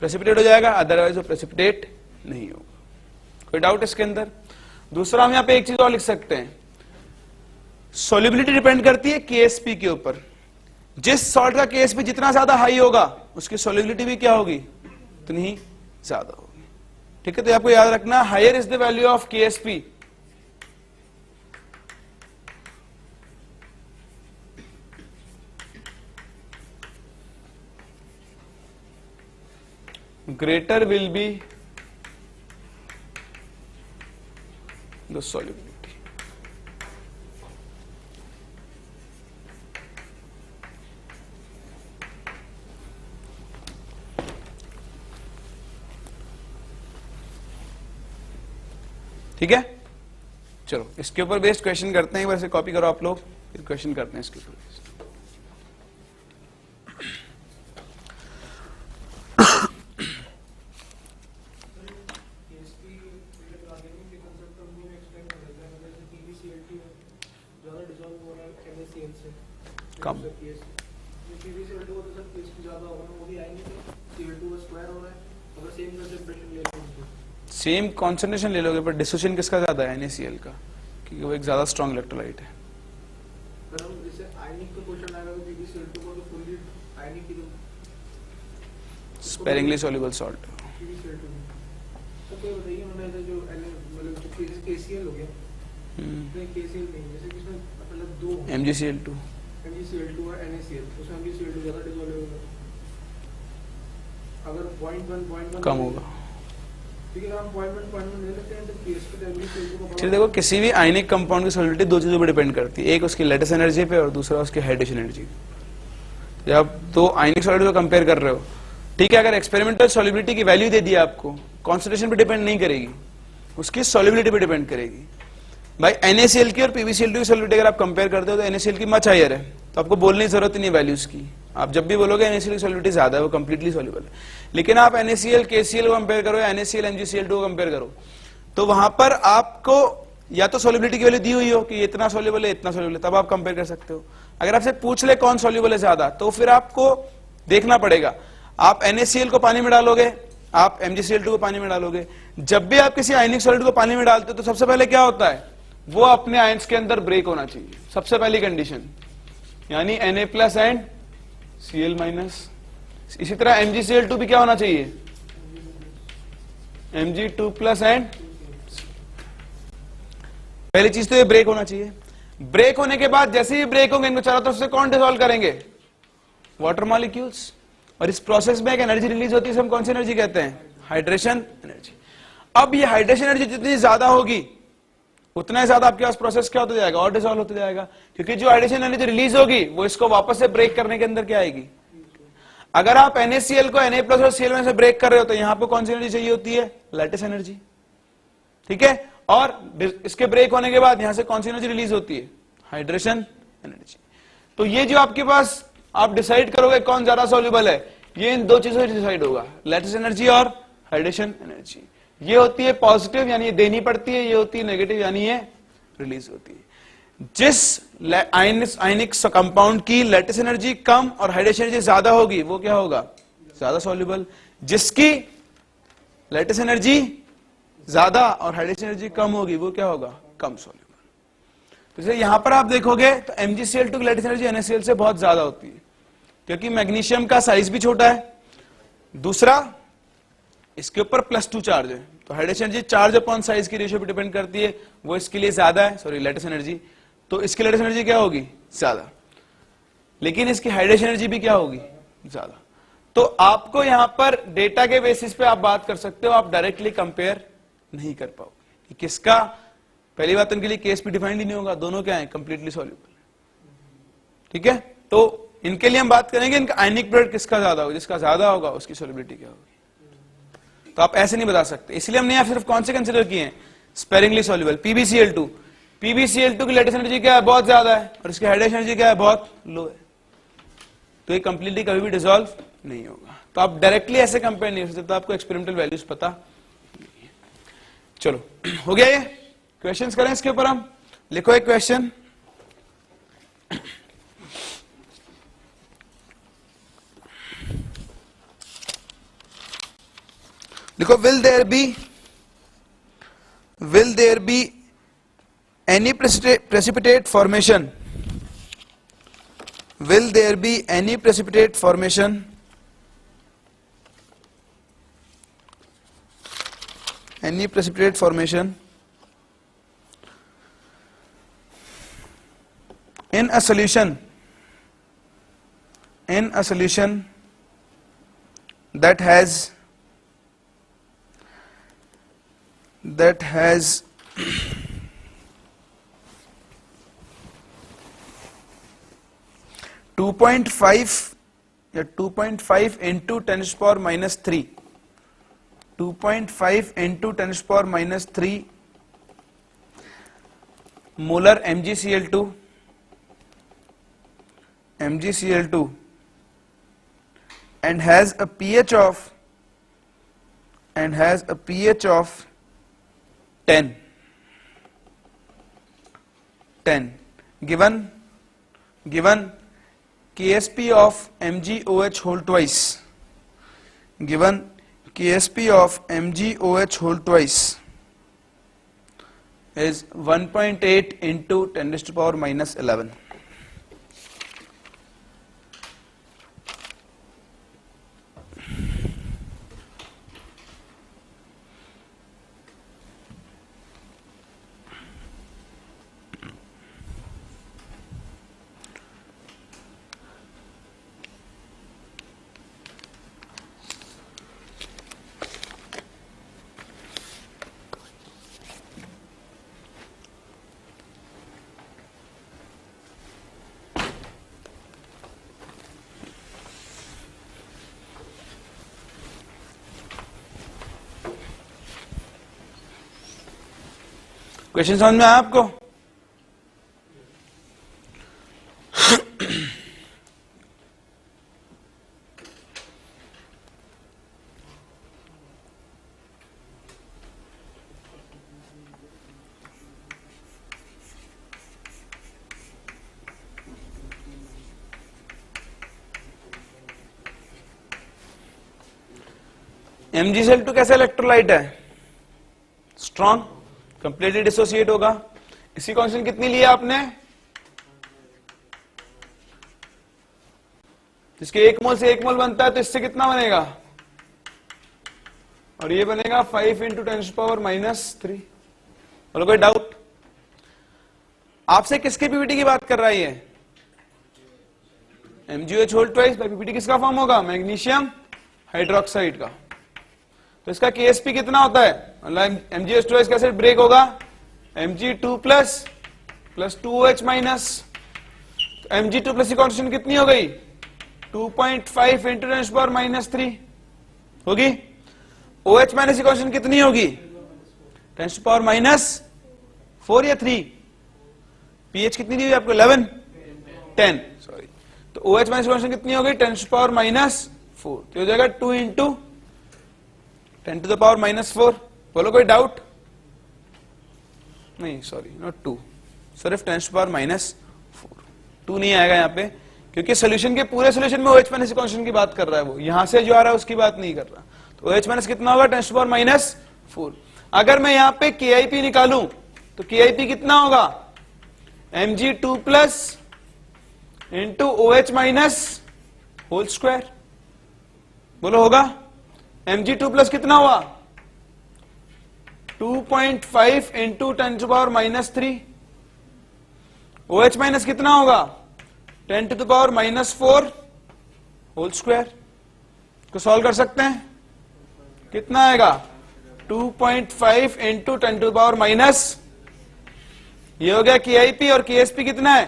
प्रेसिपिटेट हो जाएगा, अदरवाइज वो प्रेसिपिटेट नहीं होगा। कोई डाउट इसके अंदर? दूसरा हम यहां पे एक चीज और लिख सकते हैं, सॉल्युबिलिटी डिपेंड करती है KSP के ऊपर। जिस सॉल्ट का KSP जितना ज्यादा हाई होगा उसकी सॉल्युबिलिटी भी क्या होगी, उतनी ही ज्यादा होगी। ठीक है, तो आपको याद रखना, higher is the value of KSP greater will be the solubility. ठीक है, चलो इसके ऊपर बेस्ड क्वेश्चन करते हैं, एक बार से कॉपी करो आप लोग, फिर क्वेश्चन करते हैं इसके ऊपर बेस्ड। कम सेम कॉन्सेंट्रेशन ले लोगे पर डिसोसिएशन किसका ज्यादा है, NaCl का, क्योंकि वो एक ज्यादा स्ट्रॉन्ग इलेक्ट्रोलाइट है। Sparingly soluble salt. MgCl2 और NaCl, उसमें MgCl2 ज्यादा डिसॉल्व होगा, अगर 0.1 कम होगा। ठीक है, हम 0.1 ले लेते हैं तो KSP का MgCl2 ठीक, देखो किसी भी आयनिक कंपाउंड की सॉल्युबिलिटी दो चीजों पर डिपेंड करती है, एक उसकी लैटिस एनर्जी पे और दूसरा उसकी हाइड्रेशन एनर्जी। जब दो आयनिक सॉलिड को कंपेयर कर रहे हो, ठीक है, अगर एक्सपेरिमेंटल सॉल्युबिलिटी की वैल्यू दे दिया आपको, कॉन्सेंट्रेशन पे डिपेंड नहीं करेगी, उसकी सॉल्युबिलिटी पे डिपेंड करेगी। भाई NaCl की और PbCl2 की सॉल्युबिलिटी अगर आप कंपेयर करते हो तो NaCl की मच हायर है, तो आपको बोलने की जरूरत नहीं वैल्यूज की। आप जब भी बोलोगे NaCl की सॉल्युबिलिटी ज्यादा है, वो कंप्लीटली सॉल्युबल है। लेकिन आप NaCl KCl को कंपेयर करो या NaCl MgCl2 को कंपेयर करो, तो वहां पर आपको या तो सॉल्युबिलिटी की वैल्यू दी हुई हो कि इतना सॉल्युबल है, इतना सॉल्युबल है, तब आप कंपेयर कर सकते हो। अगर आपसे पूछ ले कौन सॉल्युबल है ज्यादा, तो फिर आपको देखना पड़ेगा, आप NaCl को पानी में डालोगे, आप MgCl2 को पानी में डालोगे। जब भी आप किसी आयनिक सॉलिड को पानी में डालते हो तो सबसे पहले क्या होता है, वो अपने आयंस के अंदर ब्रेक होना चाहिए, सबसे पहली कंडीशन, यानी Na+ एंड Cl-। इसी तरह MgCl2 भी क्या होना चाहिए, Mg2+ एंड, पहली चीज तो ये ब्रेक होना चाहिए। ब्रेक होने के बाद जैसे ही ब्रेक होंगे इनको चारों तरफ से कौन डिसॉल्व करेंगे, वाटर मॉलिक्यूल्स। और इस प्रोसेस में एक एनर्जी रिलीज होती है, हम कौन सी एनर्जी कहते हैं, हाइड्रेशन एनर्जी। अब ये हाइड्रेशन एनर्जी जितनी ज्यादा होगी उतना ही ज्यादा आपके पास प्रोसेस क्या होता जाएगा, और डिसॉल्व होता जाएगा, क्योंकि जो हाइड्रेशन एनर्जी रिलीज होगी वो इसको वापस से ब्रेक करने के अंदर क्या आएगी। अगर आप NaCl को Na+ और Cl- से ब्रेक कर रहे हो तो यहां पर कौन सी एनर्जी चाहिए होती है, लैटिस एनर्जी। ठीक है, और इसके ब्रेक होने के बाद यहां से कौन सी एनर्जी रिलीज होती है, हाइड्रेशन एनर्जी। तो ये जो आपके पास आप डिसाइड करोगे कौन ज्यादा सॉल्युबल है, ये इन दो चीजों से डिसाइड होगा, लैटिस एनर्जी और हाइड्रेशन एनर्जी। ये होती है पॉजिटिव यानी ये देनी पड़ती है, ये होती है नेगेटिव यानी ये रिलीज होती है। जिस आयनिक कंपाउंड की लैटिस एनर्जी कम और हाइड्रेशन एनर्जी ज्यादा होगी वो क्या होगा, ज्यादा सॉल्युबल। जिसकी लैटिस एनर्जी ज्यादा और हाइड्रेशन एनर्जी कम होगी वो क्या होगा, कम सॉल्युबल। तो यहां पर आप देखोगे तो MgCl2 की लैटिस एनर्जी NaCl से बहुत ज्यादा होती है, क्योंकि मैग्नीशियम का साइज भी छोटा है, दूसरा इसके ऊपर +2 चार्ज है, तो hydration energy charge upon size की रेशियो पे डिपेंड करती है, वो इसके लिए ज्यादा है, सॉरी लैटिस एनर्जी, तो इसकी लैटिस एनर्जी क्या होगी, ज्यादा, लेकिन इसकी हाइड्रेशन एनर्जी भी क्या होगी, ज्यादा। तो आपको यहां पर डेटा के बेसिस पे आप बात कर सकते हो, आप डायरेक्टली कंपेयर नहीं कर पाओगे कि किसका पहली बात इनके लिए केस भी डिफाइंड ही नहीं होगा, दोनों क्या है, कंप्लीटली सॉल्यूबल। ठीक है, तो इनके लिए हम बात करेंगे इनका आयनिक प्रोडक्ट किसका ज्यादा होगा, जिसका ज्यादा होगा उसकी सॉल्युबिलिटी क्या होगी। तो आप ऐसे नहीं बता सकते, इसलिए हमने यहाँ सिर्फ कौन से कंसिडर किए हैं, स्पेरिंगली सॉल्युबल। PbCl2, PbCl2 की लेटेस्ट एनर्जी क्या है, बहुत ज्यादा है, और इसकी हाइड्रेशन एनर्जी क्या है, बहुत लो है, तो ये कंप्लीटली कभी भी डिसॉल्व नहीं होगा। तो आप डायरेक्टली ऐसे कंपेयर नहीं हो सकते, तो आपको एक्सपेरिमेंटल वैल्यूज पता नहीं है। चलो हो गया, ये क्वेश्चंस करें इसके ऊपर हम। लिखो एक क्वेश्चन, लिखो will there be any precipitate formation, will there be any precipitate formation in a solution that has 2.5 या 2.5 into 10 to the power minus 3, 2.5 into 10 to the power minus 3 molar MgCl2 and has a pH of 10, given Ksp of MgOH whole twice, given Ksp of MgOH whole twice is 1.8 into 10 to the power minus 11. Question समझ में आया आपको? MgCl2 कैसा electrolyte है, strong, completely dissociate होगा। इसी constant कितनी लिया आपने, जिसके 1 मोल से 1 मोल बनता है, तो इससे कितना बनेगा, और ये बनेगा 5 into 10 to the power minus 3। बोलो कोई डाउट? आपसे किसके पीपीटी की बात कर रहा है ये, MgOH whole twice by PPT किसका फॉर्म होगा, मैग्नीशियम हाइड्रोक्साइड का। तो इसका Ksp कितना होता है, मतलब MgH2 कैसे ब्रेक होगा, Mg2 plus 2OH minus, Mg2 plus की कॉन्स्टेंट कितनी हो गई, 2.5 into 10 to the power minus 3 होगी। OH माइनस की कॉन्स्टेंट कितनी होगी, 10 to the power minus 4 या 3, pH कितनी दी हुई आपको, 10, सॉरी। तो OH माइनस की कॉन्स्टेंट कितनी हो गई, 10 to the power minus 4, तो हो जाएगा 2 into 10 to the power minus 4। बोलो कोई डाउट? नहीं, सॉरी, नॉट 2, सिर्फ 10 to the power minus 4, 2 नहीं आएगा यहाँ पे, क्योंकि सोल्यूशन के पूरे सोल्यूशन में OH माइनस कॉन्स्टेंट की बात कर रहा है वो, यहां से जो आ रहा है उसकी बात नहीं कर रहा। तो OH माइनस कितना होगा, 10 to the power minus 4। अगर मैं यहाँ पे KIP निकालूं तो KIP कितना होगा, Mg2 plus into OH minus whole square. बोलो होगा, Mg2 प्लस कितना हुआ, 2.5 into 10 to the power minus 3, OH minus कितना होगा, 10 to the power minus 4 whole square. को सॉल्व कर सकते हैं, कितना आएगा, 2.5 into 10 to the power minus ये हो गया KIP और KSP कितना है?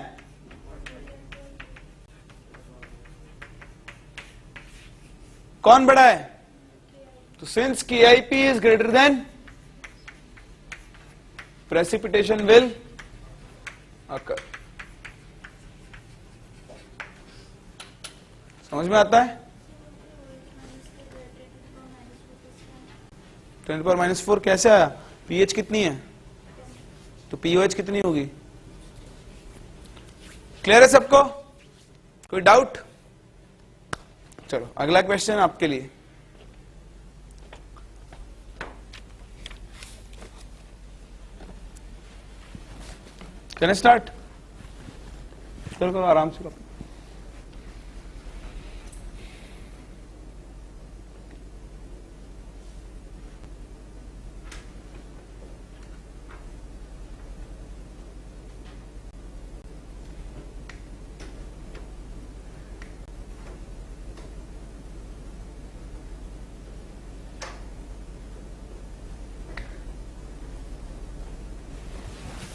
कौन बड़ा है? तो since KIP is greater than, precipitation will occur. समझ में आता है? 10⁻⁴ कैसे आया? pH कितनी है तो pOH कितनी होगी? क्लियर है सबको? कोई डाउट? चलो अगला क्वेश्चन आपके लिए। Can start? चलो करो आराम से करो।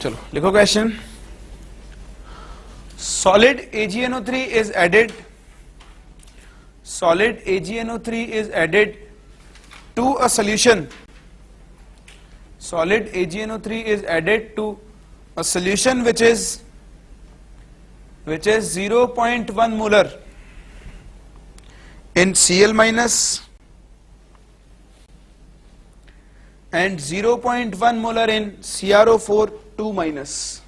चलो लिखो question. Solid AgNO3 is added. Solid AgNO3 is added to a solution. Solid AgNO3 is added to a solution which is 0.1 molar in Cl minus and 0.1 molar in CrO4 2 minus।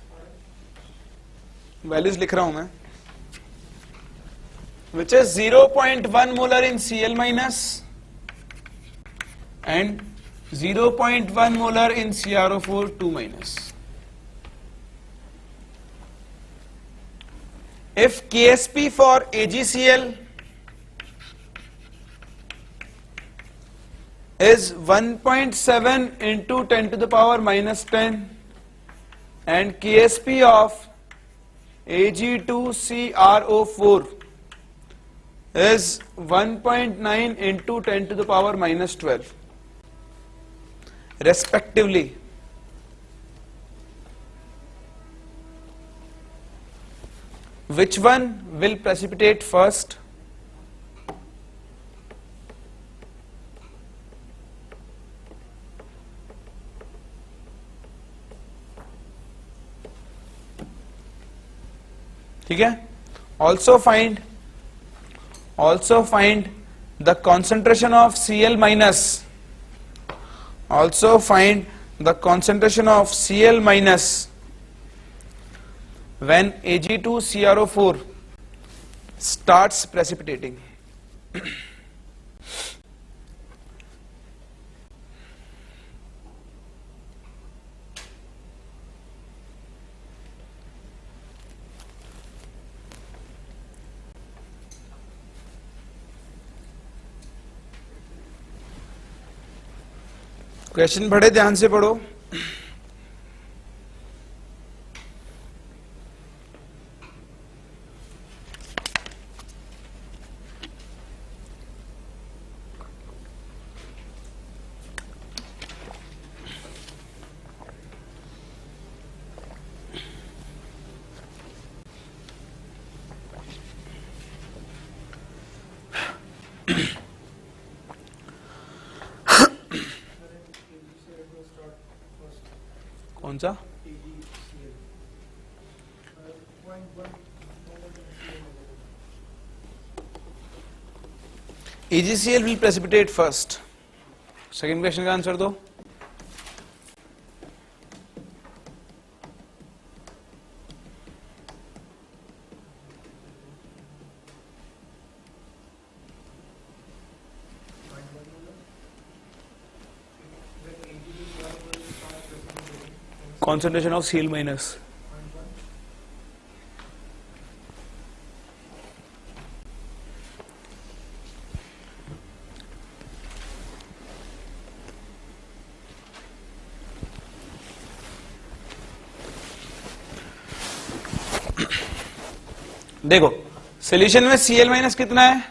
Values लिख रहा हूं मैं। which is 0.1 molar in Cl minus and 0.1 molar in CrO4 2 minus। if KSP for AgCl is 1.7 into 10 to the power minus 10 and KSP of Ag2CrO4 is 1.9 into 10 to the power minus 12 respectively, which one will precipitate first? ठीक है। also find the concentration of Cl minus, also find the concentration of Cl minus when Ag2CrO4 starts precipitating। Question बड़े ध्यान से पढ़ो। कौन सा? AgCl will precipitate first। Second question का answer दो। concentration of Cl minus, देखो सॉल्यूशन में Cl माइनस कितना है,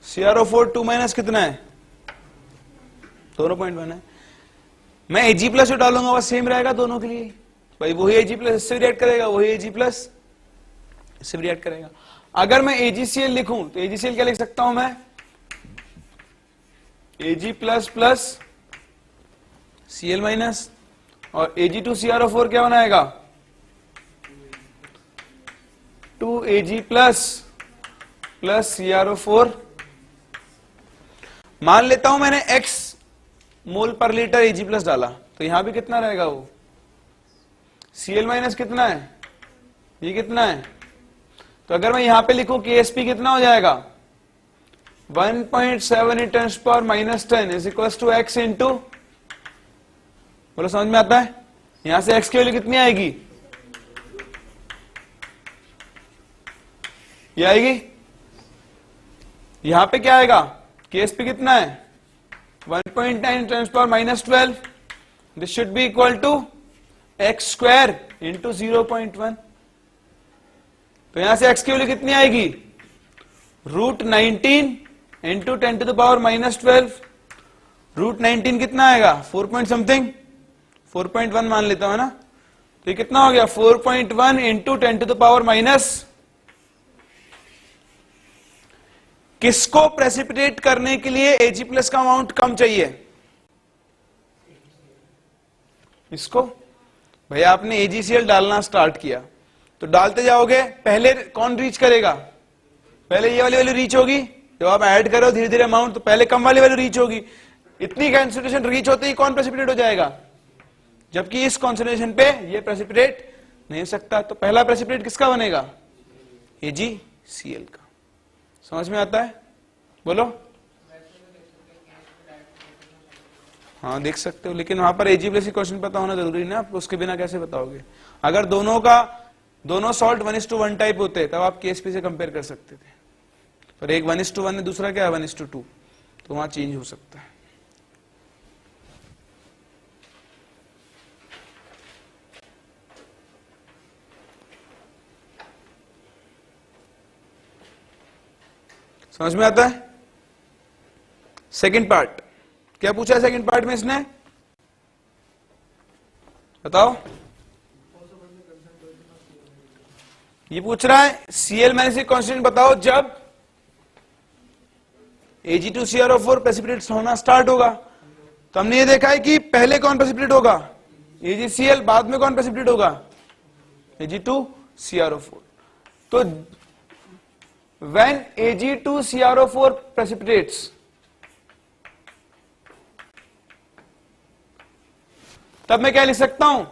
CrO4 2 माइनस कितना है, दोनों 0.1 है। मैं Ag प्लस जो डालूंगा वह सेम रहेगा दोनों के लिए भाई, वही Ag प्लस इससे भी रिएक्ट करेगा, वही Ag प्लस इससे भी रिएक्ट करेगा। अगर मैं AgCl लिखूं तो AgCl क्या लिख सकता हूं मैं, Ag plus plus Cl minus, और Ag2CrO4 क्या बनाएगा 2Ag प्लस प्लस CrO4। मान लेता हूं मैंने X मोल पर लीटर Ag प्लस डाला, तो यहां भी कितना रहेगा वो Cl माइनस कितना है, ये कितना है, तो अगर मैं यहां पे लिखूं Ksp कितना हो जाएगा 1.7 × 10⁻⁻10 is equal to x into, बोलो समझ में आता है, यहां से x की वैल्यू कितनी आएगी, ये आएगी, यहां पे क्या आएगा Ksp कितना है 1.9 × 10⁻12, this should be equal to x square into 0.1, तो यहां से x की वैल्यू कितनी आएगी √19 इंटू 10⁻⁻12, √19 कितना आएगा 4 पॉइंट समथिंग, 4.1 मान लेता हूं ना, तो ये कितना हो गया 4.1 इंटू 10⁻⁻, किसको प्रेसिपिटेट करने के लिए Ag प्लस का अमाउंट कम चाहिए, इसको। भैया आपने AgCl डालना स्टार्ट किया तो डालते जाओगे, पहले कौन रीच करेगा, पहले ये वाली वैल्यू रीच होगी, जब आप ऐड करो धीरे धीरे अमाउंट तो पहले कम वाली वैल्यू रीच होगी, इतनी कंसंट्रेशन रीच होते ही कौन प्रेसिपिटेट हो जाएगा, जबकि इस कंसंट्रेशन पे ये प्रेसिपिटेट नहीं हो सकता, तो पहला प्रेसिपिटेट किसका बनेगा AgCl का। समझ में आता है, बोलो। हाँ देख सकते हो, लेकिन वहां पर Ag प्लस क्वेश्चन पता होना जरूरी ना, आप उसके बिना कैसे बताओगे, अगर दोनों सॉल्ट 1:1 टाइप होते तब आप Ksp से कंपेयर कर सकते थे, पर एक 1:1 है, दूसरा क्या है 1:2, तो वहां चेंज हो सकता है। समझ में आता है। सेकंड पार्ट क्या पूछा है, सेकंड पार्ट में इसने बताओ, ये पूछ रहा है Cl माइनस कांस्टेंट बताओ जब Ag2CrO4 प्रेसिपिटेट होना स्टार्ट होगा, तो हमने ये देखा है कि पहले कौन प्रेसिपिटेट होगा AgCl, बाद में कौन प्रेसिपिटेट होगा Ag2CrO4, तो when Ag2CrO4 precipitates, तब मैं क्या लिख सकता हूं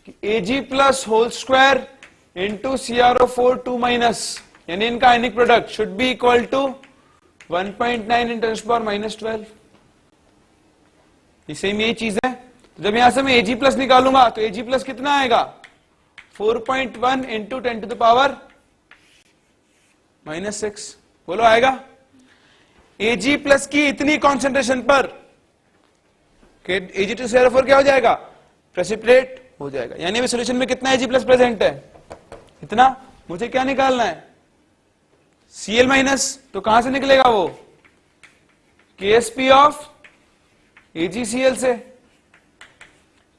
कि Ag plus whole square into CrO4 2-, यानी इनका ionic product should be equal to 1.9 × 10⁻12, same यही चीज है। तो जब यहां से मैं Ag प्लस निकालूंगा तो Ag प्लस कितना आएगा 4.1 इंटू 10⁻⁻6, बोलो आएगा। Ag प्लस की इतनी कॉन्सेंट्रेशन पर Ag2CrO4 क्या हो जाएगा प्रेसिपिटेट हो जाएगा, यानी सॉल्यूशन में कितना Ag प्लस प्रेजेंट है इतना, मुझे क्या निकालना है Cl माइनस, तो कहां से निकलेगा वो Ksp ऑफ AgCl से,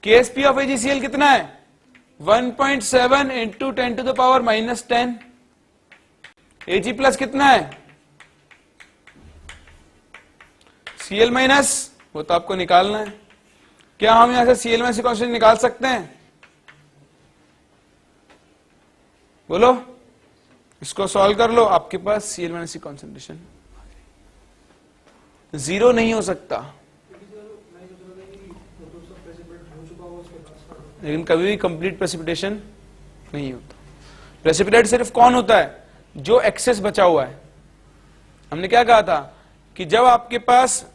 Ksp ऑफ AgCl कितना है 1.7 इंटू 10⁻⁻10, Ag प्लस कितना है Cl माइनस, वो तो आपको निकालना है। क्या हम यहां से Cl माइनस कांस्टेंट निकाल सकते हैं, बोलो, इसको सॉल्व कर लो, आपके पास Cl माइनस की कॉन्सेंट्रेशन 0 नहीं हो सकता, लेकिन कभी भी कंप्लीट प्रेसिपिटेशन नहीं होता। प्रेसिपिटेट सिर्फ कौन होता है जो एक्सेस बचा हुआ है। हमने क्या कहा था कि जब आपके पास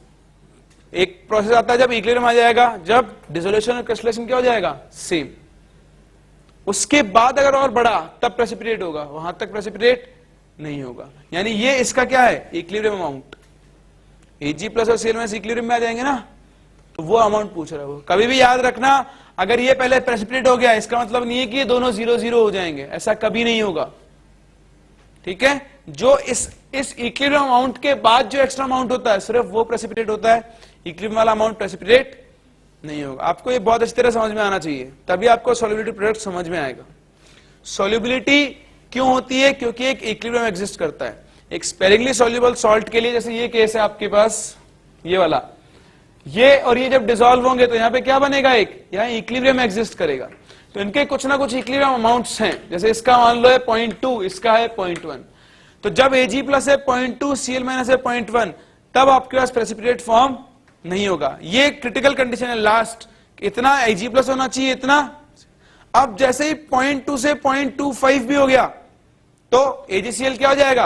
एक प्रोसेस आता है जब इक्विलिब्रियम आ जाएगा, जब डिसोल्यूशन और क्रिस्टलाइजेशन क्या हो जाएगा सेम, उसके बाद अगर और बढ़ा तब प्रेसिपिटेट होगा, वहां तक प्रेसिपिटेट नहीं होगा। यानी ये इसका क्या है इक्विलिब्रियम अमाउंट, Ag प्लस और Cl माइनस इक्विलिब्रियम में आ जाएंगे ना, तो वो अमाउंट पूछ रहा है वो। कभी भी याद रखना, अगर ये पहले प्रेसिपिटेट हो गया इसका मतलब नहीं है कि ये दोनों 0-0 हो जाएंगे, ऐसा कभी नहीं होगा, ठीक है। जो इस इक्विलिब्रियम अमाउंट के बाद जो एक्स्ट्रा अमाउंट होता है सिर्फ वो प्रेसिपिटेट होता है, इक्विलिब्रियम वाला अमाउंट प्रेसिपिटेट नहीं होगा। आपको ये बहुत अच्छी तरह समझ में आना चाहिए, तभी आपको सॉल्युबिलिटी प्रोडक्ट समझ में आएगा। सॉल्युबिलिटी क्यों होती है? क्योंकि एक इक्विलिब्रियम एग्जिस्ट करता है। एक स्पेरिंगली सॉल्युबल सॉल्ट के लिए, जैसे ये केस है आपके पास, ये वाला, ये और ये जब डिसॉल्व होंगे तो यहाँ पे क्या बनेगा? एक यहाँ इक्विलिब्रियम एग्जिस्ट करेगा। तो इनके कुछ ना कुछ इक्विलिब्रियम अमाउंट्स हैं, जैसे इसका मान लो है 0.2, इसका है 0.1। तो जब Ag प्लस है 0.2, Cl माइनस है 0.1, तब आपके पास प्रेसिपिटेट फॉर्म नहीं होगा। ये क्रिटिकल कंडीशन है लास्ट, इतना Ag प्लस होना चाहिए, इतना। अब जैसे ही 0.2 से 0.25 भी हो गया तो AgCl क्या हो जाएगा?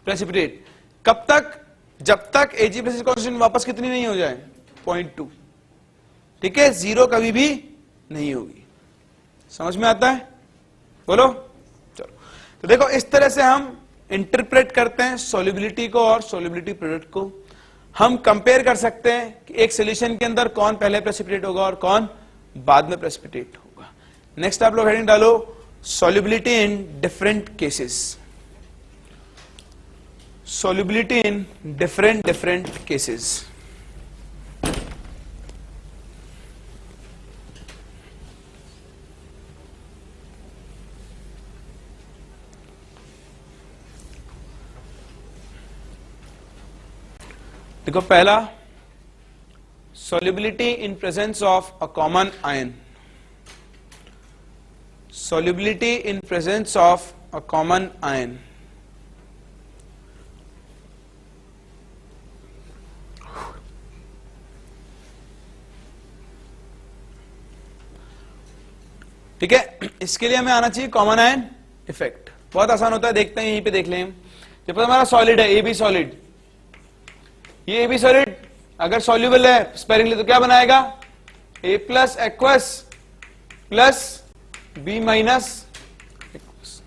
प्रेसिपिटेट। कब तक? जब तक Ag प्लस कॉन्सेंट्रेशन वापस कितनी नहीं हो जाए? 0.2। ठीक है, 0 कभी भी नहीं होगी। समझ में आता है? बोलो। चलो, तो देखो इस तरह से हम इंटरप्रेट करते हैं सॉल्युबिलिटी को और सॉल्युबिलिटी प्रोडक्ट को। हम कंपेयर कर सकते हैं कि एक सॉल्यूशन के अंदर कौन पहले प्रेसिपिटेट होगा और कौन बाद में प्रेसिपिटेट होगा। नेक्स्ट आप लोग हेडिंग डालो, solubility in different cases. Solubility in different cases. देखो पहला, solubility in presence of a common ion. Solubility in presence of a common ion. ठीक है, इसके लिए हमें आना चाहिए कॉमन आयन इफेक्ट। बहुत आसान होता है, देखते हैं, यहीं पे देख लें। जब हमारा सॉलिड है, ए बी सॉलिड, ये भी सॉलिड अगर सॉल्युबल है स्पेरिंगली तो क्या बनाएगा? A plus aqueous plus B minus aqueous.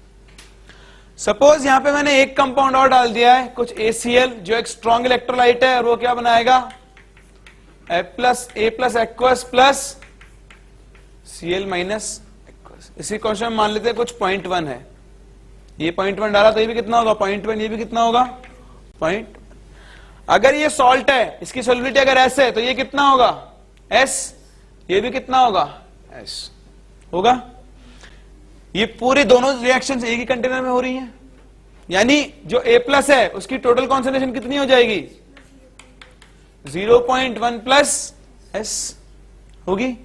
Suppose यहां पे मैंने एक कंपाउंड और डाल दिया है, कुछ ACl, जो एक स्ट्रॉन्ग इलेक्ट्रोलाइट है, और वो क्या बनाएगा? A plus aqueous plus Cl minus aqueous. इसी क्वेश्चन में मान लेते हैं कुछ 0.1 है, ये 0.1 डाला तो ये भी कितना होगा? 0.1। ये भी कितना होगा? 0.1। अगर ये सॉल्ट है, इसकी सॉल्युबिलिटी अगर S है तो ये कितना होगा? S। ये भी कितना होगा? S होगा। ये पूरे दोनों रिएक्शंस एक ही कंटेनर में हो रही हैं, यानी जो A प्लस है उसकी टोटल कॉन्सेंट्रेशन कितनी हो जाएगी? 0.1 प्लस S होगी।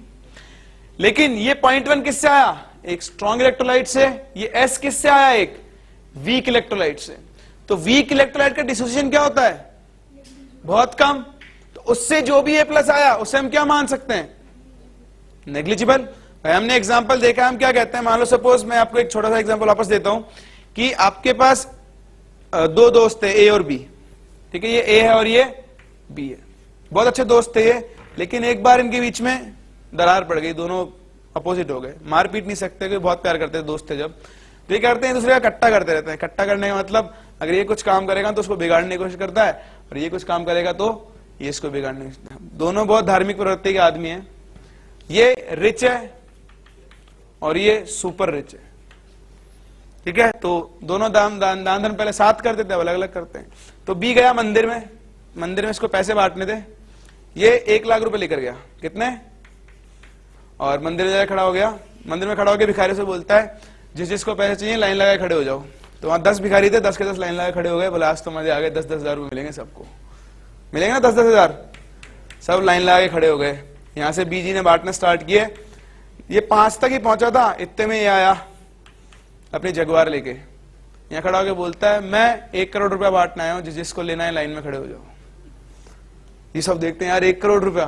लेकिन ये 0.1 किससे आया? एक स्ट्रॉन्ग इलेक्ट्रोलाइट से। ये S किससे आया? एक वीक इलेक्ट्रोलाइट से। तो वीक इलेक्ट्रोलाइट का डिसोसिएशन क्या होता है? बहुत कम। तो उससे जो भी A प्लस आया उसे हम क्या मान सकते हैं? नेग्लिजिबल। भाई हमने एग्जांपल देखा, हम क्या कहते हैं, मान लो सपोज मैं आपको एक छोटा सा एग्जांपल वापस देता हूं कि आपके पास दो दोस्त थे, A और B। ठीक है, ये A है और ये B है, बहुत अच्छे दोस्त थे ये, लेकिन एक बार इनके बीच में दरार पड़ गई, दोनों अपोजिट हो गए। मार पीट नहीं सकते क्योंकि बहुत प्यार करते थे, दोस्त थे जब। तो ये करते हैं दूसरे का कट्टा करते रहते हैं। कट्टा करने का मतलब, अगर ये कुछ काम करेगा तो उसको बिगाड़ने की कोशिश करता है, और ये कुछ काम करेगा तो ये इसको बिगाड़ने की कोशिश। दोनों बहुत धार्मिक प्रवृत्ति के आदमी हैं। ये रिच है और ये सुपर रिच है। ठीक है, तो दोनों दान धर्म पहले साथ करते थे, अलग अलग करते हैं। तो बी गया मंदिर में इसको पैसे बांटने थे। ये 1 लाख रुपए लेकर गया, कितने? और मंदिर में जाकर खड़ा हो गया। मंदिर में खड़ा होकर भिखारी से बोलता है, जिस जिसको पैसे चाहिए लाइन लगा खड़े हो जाओ। तो वहां 10 भिखारी थे, 10 के 10 लाइन लगा खड़े हो गए। बोला आज तो मजे आ गए, 10-10 हजार रुपए मिलेंगे सबको, मिलेंगे ना 10-10 हजार। सब लाइन लगा के खड़े हो गए। यहां से बीजी ने बांटना स्टार्ट किए। ये 5 तक ही पहुंचा था, इतने में ये आया अपनी जगवार लेके, यहाँ खड़ा होकर बोलता है, मैं 1 करोड़ रुपया बांटना आया हूं, जिस जिसको लेना है लाइन में खड़े हो जाओ। ये सब देखते हैं, यार 1 करोड़ रुपया,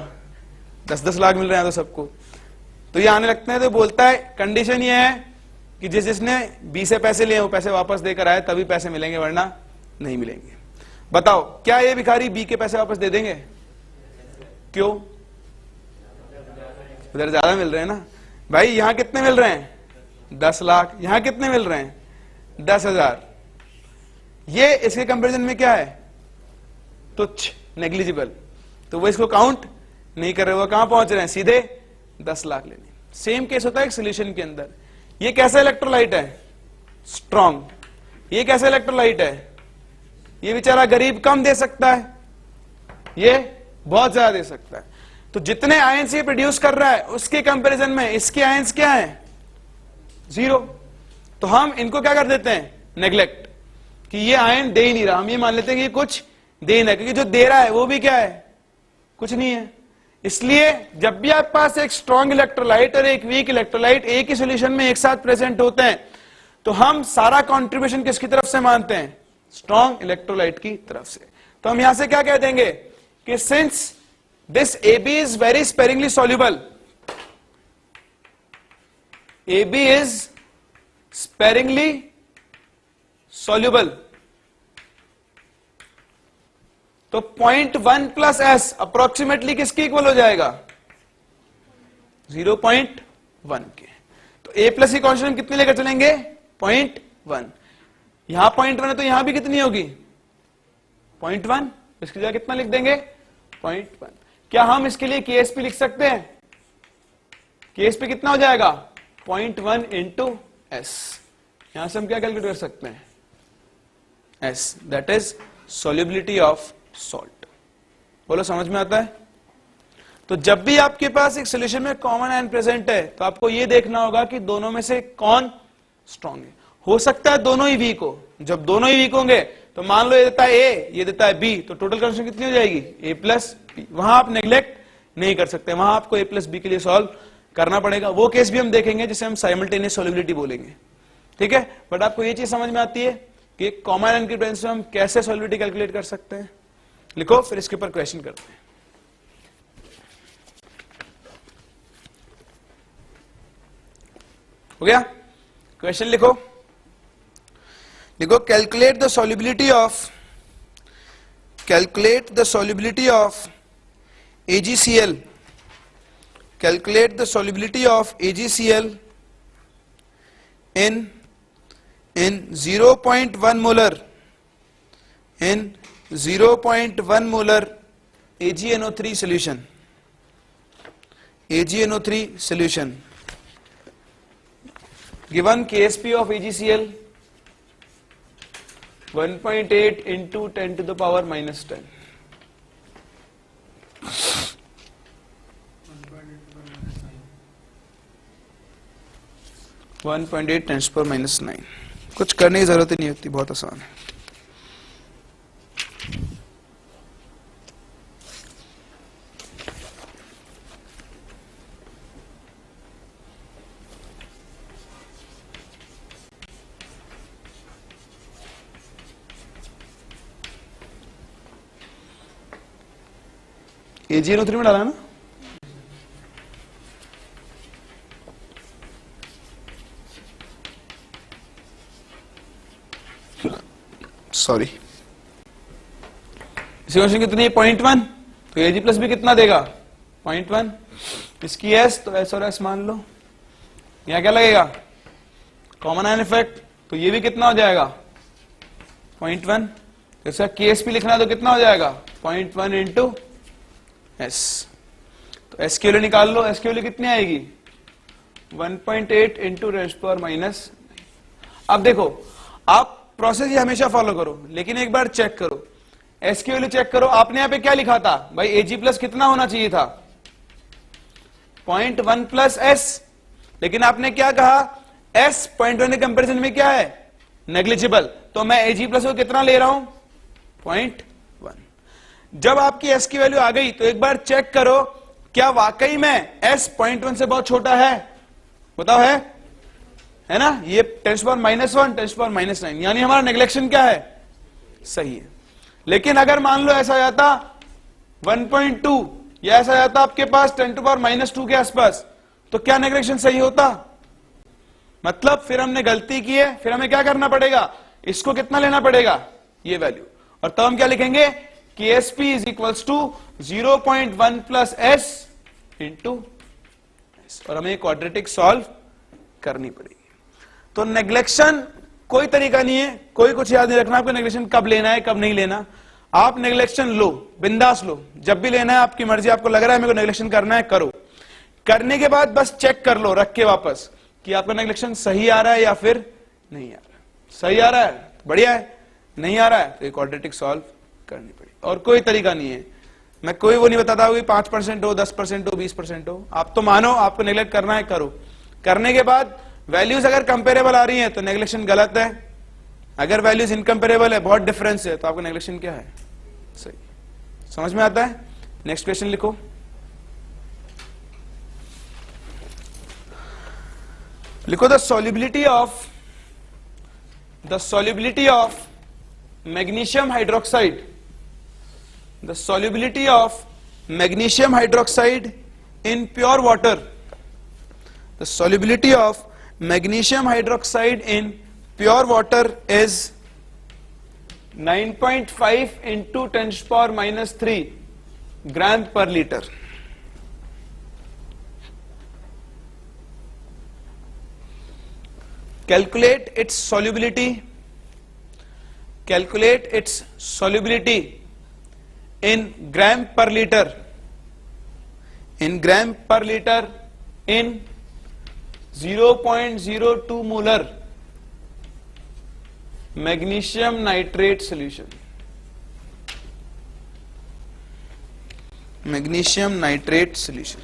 10-10 लाख मिल रहे हैं तो सबको। तो ये आने लगते हैं, तो बोलता है कंडीशन ये है कि जिस जिसने बी से पैसे लिए वो पैसे वापस देकर आए तभी पैसे मिलेंगे, वरना नहीं मिलेंगे। बताओ क्या ये भिखारी बी के पैसे वापस दे देंगे? क्यों? उधर ज्यादा मिल रहे हैं ना भाई। यहां कितने मिल रहे हैं? 10 लाख। यहां कितने मिल रहे हैं? 10,000। ये इसके कंपैरिजन में क्या है? तुच्छ, नेग्लिजिबल। तो वो इसको काउंट नहीं कर रहे, वो कहां पहुंच रहे हैं? सीधे 10 लाख लेने। सेम केस होता है एक सोल्यूशन के अंदर। ये कैसा इलेक्ट्रोलाइट है? स्ट्रॉन्ग। ये कैसा इलेक्ट्रोलाइट है? ये बेचारा गरीब कम दे सकता है, ये बहुत ज्यादा दे सकता है। तो जितने आयंस ये प्रोड्यूस कर रहा है उसके कंपैरिजन में इसके आयंस क्या है, 0। तो हम इनको क्या कर देते हैं, नेग्लेक्ट, कि ये आयन दे ही नहीं रहा। हम ये मान लेते हैं कि ये कुछ दे ही नहीं, क्योंकि जो दे रहा है वो भी क्या है, कुछ नहीं है। इसलिए जब भी आपके पास एक स्ट्रॉन्ग इलेक्ट्रोलाइट और एक वीक इलेक्ट्रोलाइट एक ही सॉल्यूशन में एक साथ प्रेजेंट होते हैं, तो हम सारा कंट्रीब्यूशन किसकी तरफ से मानते हैं, स्ट्रॉन्ग इलेक्ट्रोलाइट की तरफ से। तो हम यहां से क्या कह देंगे कि since this AB is very sparingly soluble, AB is sparingly soluble, तो 0.1 प्लस एस अप्रोक्सीमेटली किसके इक्वल हो जाएगा, 0.1 के। तो A प्लस की कॉन्स्टेंट कितनी लेकर चलेंगे, 0.1। यहां 0.1 है तो यहां भी कितनी होगी, 0.1। इसकी जगह कितना लिख देंगे, 0.1। क्या हम इसके लिए KSP लिख सकते हैं, KSP कितना हो जाएगा, 0.1 इंटू एस। यहां से हम क्या कैलकुलेट कर सकते हैं, S, that is solubility of salt. बोलो समझ में आता है। तो जब भी आपके पास एक सॉल्यूशन में कॉमन आयन प्रेजेंट है तो आपको यह देखना होगा कि दोनों में से कौन स्ट्रॉन्ग है। हो सकता है दोनों ही वीक हो, जब दोनों ही वीक होंगे तो मान लो ये देता है A, ये देता है B, तो टोटल कंडीशन कितनी हो जाएगी, A प्लस B। वहां आप नेग्लेक्ट नहीं कर सकते, वहां आपको A प्लस B के लिए सॉल्व करना पड़ेगा। वो केस भी हम देखेंगे जिसे हम साइमल्टेनियस सॉल्युबिलिटी बोलेंगे, ठीक है। बट आपको ये चीज समझ में आती है कि कॉमन आयन की प्रेजेंस में हम कैसे सॉल्युबिलिटी कैलकुलेट कर सकते हैं। लिखो, फिर इसके ऊपर क्वेश्चन करते हैं। हो गया, क्वेश्चन लिखो। Calculate the solubility of AgCl, calculate the solubility of AgCl in 0.1 molar AgNO3 solution. Given KSP of AgCl 1.8 into 10 to the power minus 10. 1.8 10 to the power minus 9. कुछ करने की जरूरत ही नहीं होती, बहुत आसान है। AgNO3 में डाला ना, सॉरी। इसी क्वेश्चन कितनी है, 0.1, तो Ag प्लस भी कितना देगा, 0.1। इसकी S, तो S और S मान लो। यहां क्या लगेगा, कॉमन आयन इफेक्ट, तो ये भी कितना हो जाएगा, 0.1। इसका KSP लिखना है तो कितना हो जाएगा, 0.1 इंटू S। तो S की वैल्यू निकाल लो, S की वैल्यू कितनी आएगी, 1.8 इंटू रेज़ पावर माइनस। अब देखो, आप प्रोसेस ये हमेशा फॉलो करो, लेकिन एक बार चेक करो, S की वैल्यू चेक करो। आपने यहां पे क्या लिखा था भाई, Ag प्लस कितना होना चाहिए था, 0.1 प्लस S, लेकिन आपने क्या कहा, S 0.1 के कंपेरिजन में क्या है, नेग्लिजिबल। तो मैं Ag प्लस को कितना ले रहा हूं, 0.1। जब आपकी S की वैल्यू आ गई तो एक बार चेक करो क्या वाकई में S 0.1 से बहुत छोटा है, बताओ है ना। ये 10 to the power minus 1, 10 to the power minus 9, यानी हमारा नेग्लेक्शन क्या है, सही है। लेकिन अगर मान लो ऐसा जाता 1.2 या ऐसा जाता आपके पास 10 to the power minus 2 के आसपास, तो क्या नेग्लेक्शन सही होता, मतलब फिर हमने गलती की है, फिर हमें क्या करना पड़ेगा, इसको कितना लेना पड़ेगा, ये वैल्यू, और तब हम क्या लिखेंगे, KSP is equals to 0.1 plus S into S, और हमें क्वाड्रेटिक सॉल्व करनी पड़ेगी। तो नेग्लेक्शन कोई तरीका नहीं है, कोई कुछ याद नहीं रखना आपको नेग्लेक्शन कब लेना है कब नहीं लेना। आप नेग्लेक्शन लो, बिंदास लो, जब भी लेना है आपकी मर्जी। आपको लग रहा है मेरे को नेग्लेक्शन करना है, करो। करने के बाद बस चेक कर लो रख के वापस कि आपका नेग्लेक्शन सही आ रहा है या फिर नहीं आ रहा है। सही आ रहा है बढ़िया है, नहीं आ रहा है तो एक क्वाड्रेटिक सॉल्व करनी पड़ेगी, और कोई तरीका नहीं है। मैं कोई वो नहीं बताता हूँ कि 5% हो, 10% हो, 20% हो। आप तो मानो आपको नेग्लेक्ट करना है, करो। करने के बाद वैल्यूज अगर कंपेरेबल आ रही है तो नेग्लेक्शन गलत है, अगर वैल्यूज इनकंपेरेबल है, बहुत डिफरेंस है, तो आपका नेग्लेक्शन क्या है, सही। समझ में आता है? नेक्स्ट क्वेश्चन लिखो। लिखो the solubility of magnesium hydroxide, the solubility of magnesium hydroxide in pure water, the solubility of magnesium hydroxide in pure water is 9.5 into 10 to the power minus 3 gram per liter. Calculate its solubility in gram per liter, in 0.02 molar magnesium nitrate solution. Magnesium nitrate solution.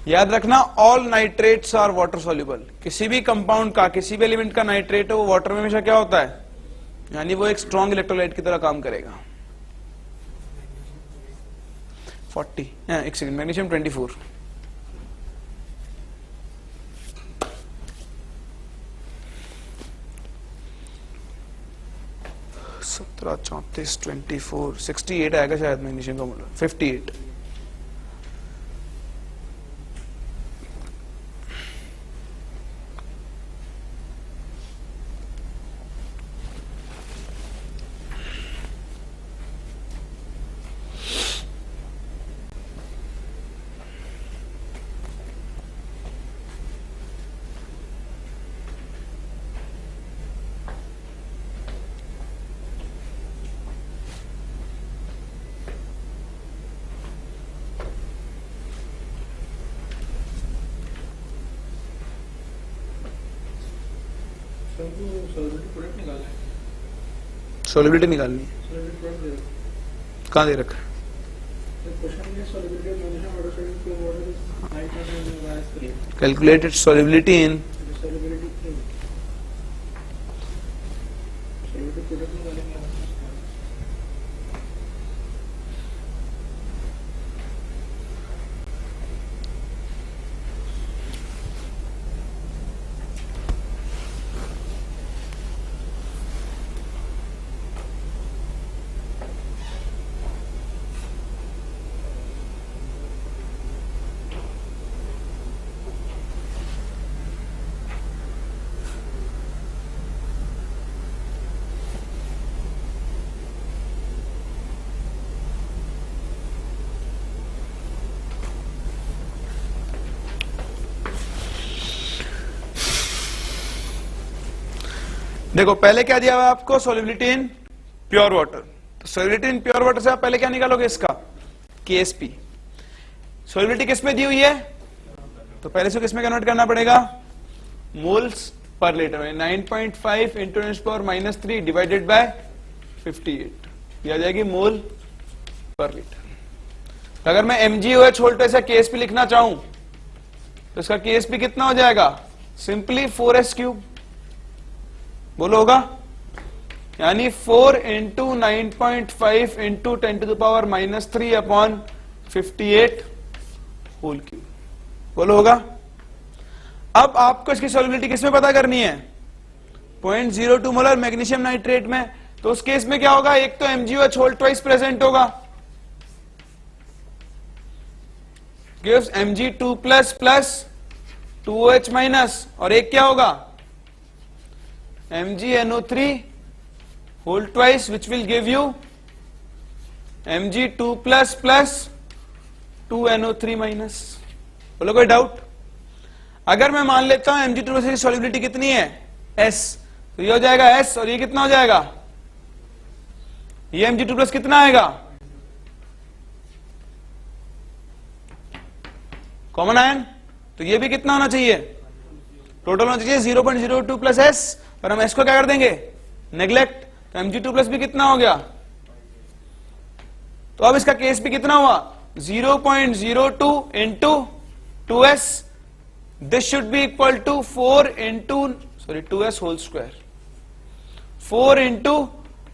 याद रखना, all nitrates are water soluble. किसी भी compound का, किसी भी element का nitrate हो, वो वाटर में हमेशा क्या होता है, यानी वो एक स्ट्रॉन्ग इलेक्ट्रोलाइट की तरह काम करेगा। 40 एक सेकंड, मैग्नीशियम 24, सत्रह 34 24 68 आएगा शायद मैग्नीशियम का मोलर, 58। सॉल्युबिलिटी निकालनी है, कहाँ दे रखा है? कैलकुलेटेड सॉल्युबिलिटी इन, देखो पहले क्या दिया हुआ है आपको, सॉल्युबिलिटी इन प्योर वाटर। तो सॉल्युबिलिटी इन प्योर वाटर से आप पहले क्या निकालोगे इसका, KSP। सॉल्युबिलिटी किस में दी हुई है, तो पहले से किस में कन्वर्ट करना पड़ेगा, मोल्स पर लीटर में। 9.5 इंटू 10 to the power minus 3 divided by 58, ये आ जाएगी मोल पर लीटर। अगर मैं MgOH होल्ट ऐसा KSP लिखना चाहूं तो इसका KSP कितना हो जाएगा, सिंपली 4s3, बोलो होगा, यानी 4 इंटू 9.5 इंटू 10 to the power minus 3 upon 58 whole cube, बोलो होगा। अब आपको इसकी सॉल्युबिलिटी किसमें पता करनी है, 0.02 मोलर मैग्नीशियम नाइट्रेट में। तो उस केस में क्या होगा, एक तो MgOH होल्ट ट्वाइस प्रेजेंट होगा, gives Mg2 plus plus 2OH minus, और एक क्या होगा, MgNO3 whole twice, which will give you Mg2 plus plus 2NO3 minus। बोलो कोई डाउट? अगर मैं मान लेता हूं Mg2 की सॉल्युबिलिटी कितनी है, S, तो ये हो जाएगा S, और ये कितना हो जाएगा, ये Mg2 प्लस कितना आएगा, कॉमन आयन, तो ये भी कितना होना चाहिए, टोटल होना चाहिए 0.02 प्लस S, और हम S को क्या कर देंगे, नेग्लेक्ट, तो Mg2 प्लस भी कितना हो गया तो अब इसका केस भी कितना हुआ 0.02 into 2s, this should be equal to 4 into 2s whole square, 4 into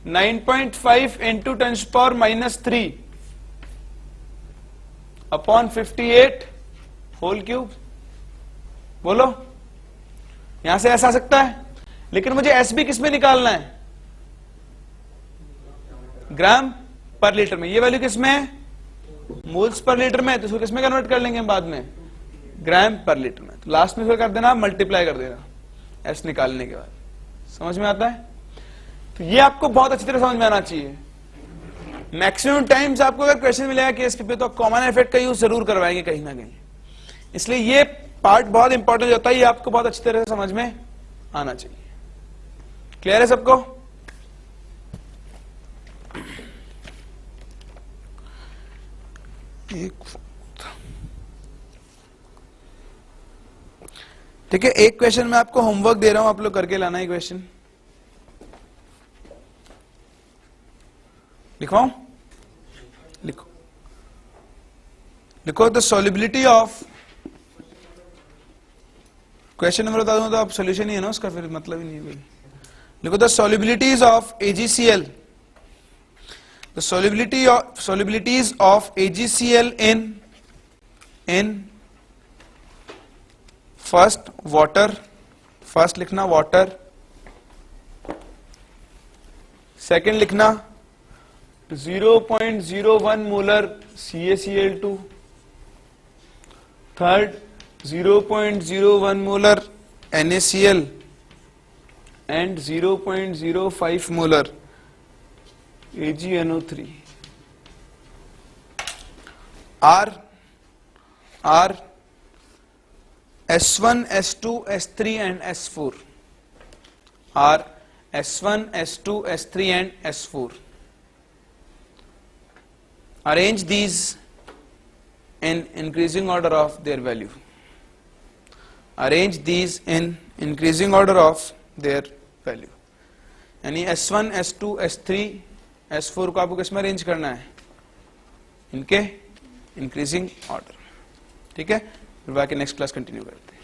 9.5 into 10⁻³ upon 58 whole cube. बोलो, यहां से ऐसा आ सकता है, लेकिन मुझे एस भी किस में निकालना है, ग्राम पर लीटर में। ये वैल्यू किस में है, मोल्स पर लीटर में, तो इसको किस में कन्वर्ट कर लेंगे हम बाद में, ग्राम पर लीटर में। तो लास्ट में इसको कर देना, मल्टीप्लाई कर देना एस निकालने के बाद। समझ में आता है? तो ये आपको बहुत अच्छी तरह समझ में आना चाहिए। मैक्सिमम टाइम्स आपको अगर क्वेश्चन मिलेगा केएसपी पे, तो कॉमन इफेक्ट का यूज जरूर करवाएंगे कहीं ना कहीं, इसलिए ये पार्ट बहुत इंपॉर्टेंट होता है, ये आपको बहुत अच्छी तरह से समझ में आना चाहिए। क्लियर है सबको? ठीक है, एक क्वेश्चन मैं आपको होमवर्क दे रहा हूं, आप लोग करके लाना है क्वेश्चन। लिखवाऊं? लिखो, लिखो the solubility of, question number बता दूं तो आप सोल्यूशन ही है ना उसका, फिर मतलब ही नहीं है। लिखो the solubilities of AgCl, the solubilities of AgCl in first water, first लिखना water, second लिखना 0.01 molar CaCl2, third 0.01 molar NaCl and 0.05 molar AgNO3 are S1, S2, S3 and S4, are S1, S2, S3 and S4. Arrange these in increasing order of their value. Arrange these in increasing order of their value. यानी S1, S2, S3, S4 को आपको किस में arrange करना है, इनके increasing order. ठीक है, फिर बाकी नेक्स्ट क्लास कंटिन्यू करते हैं।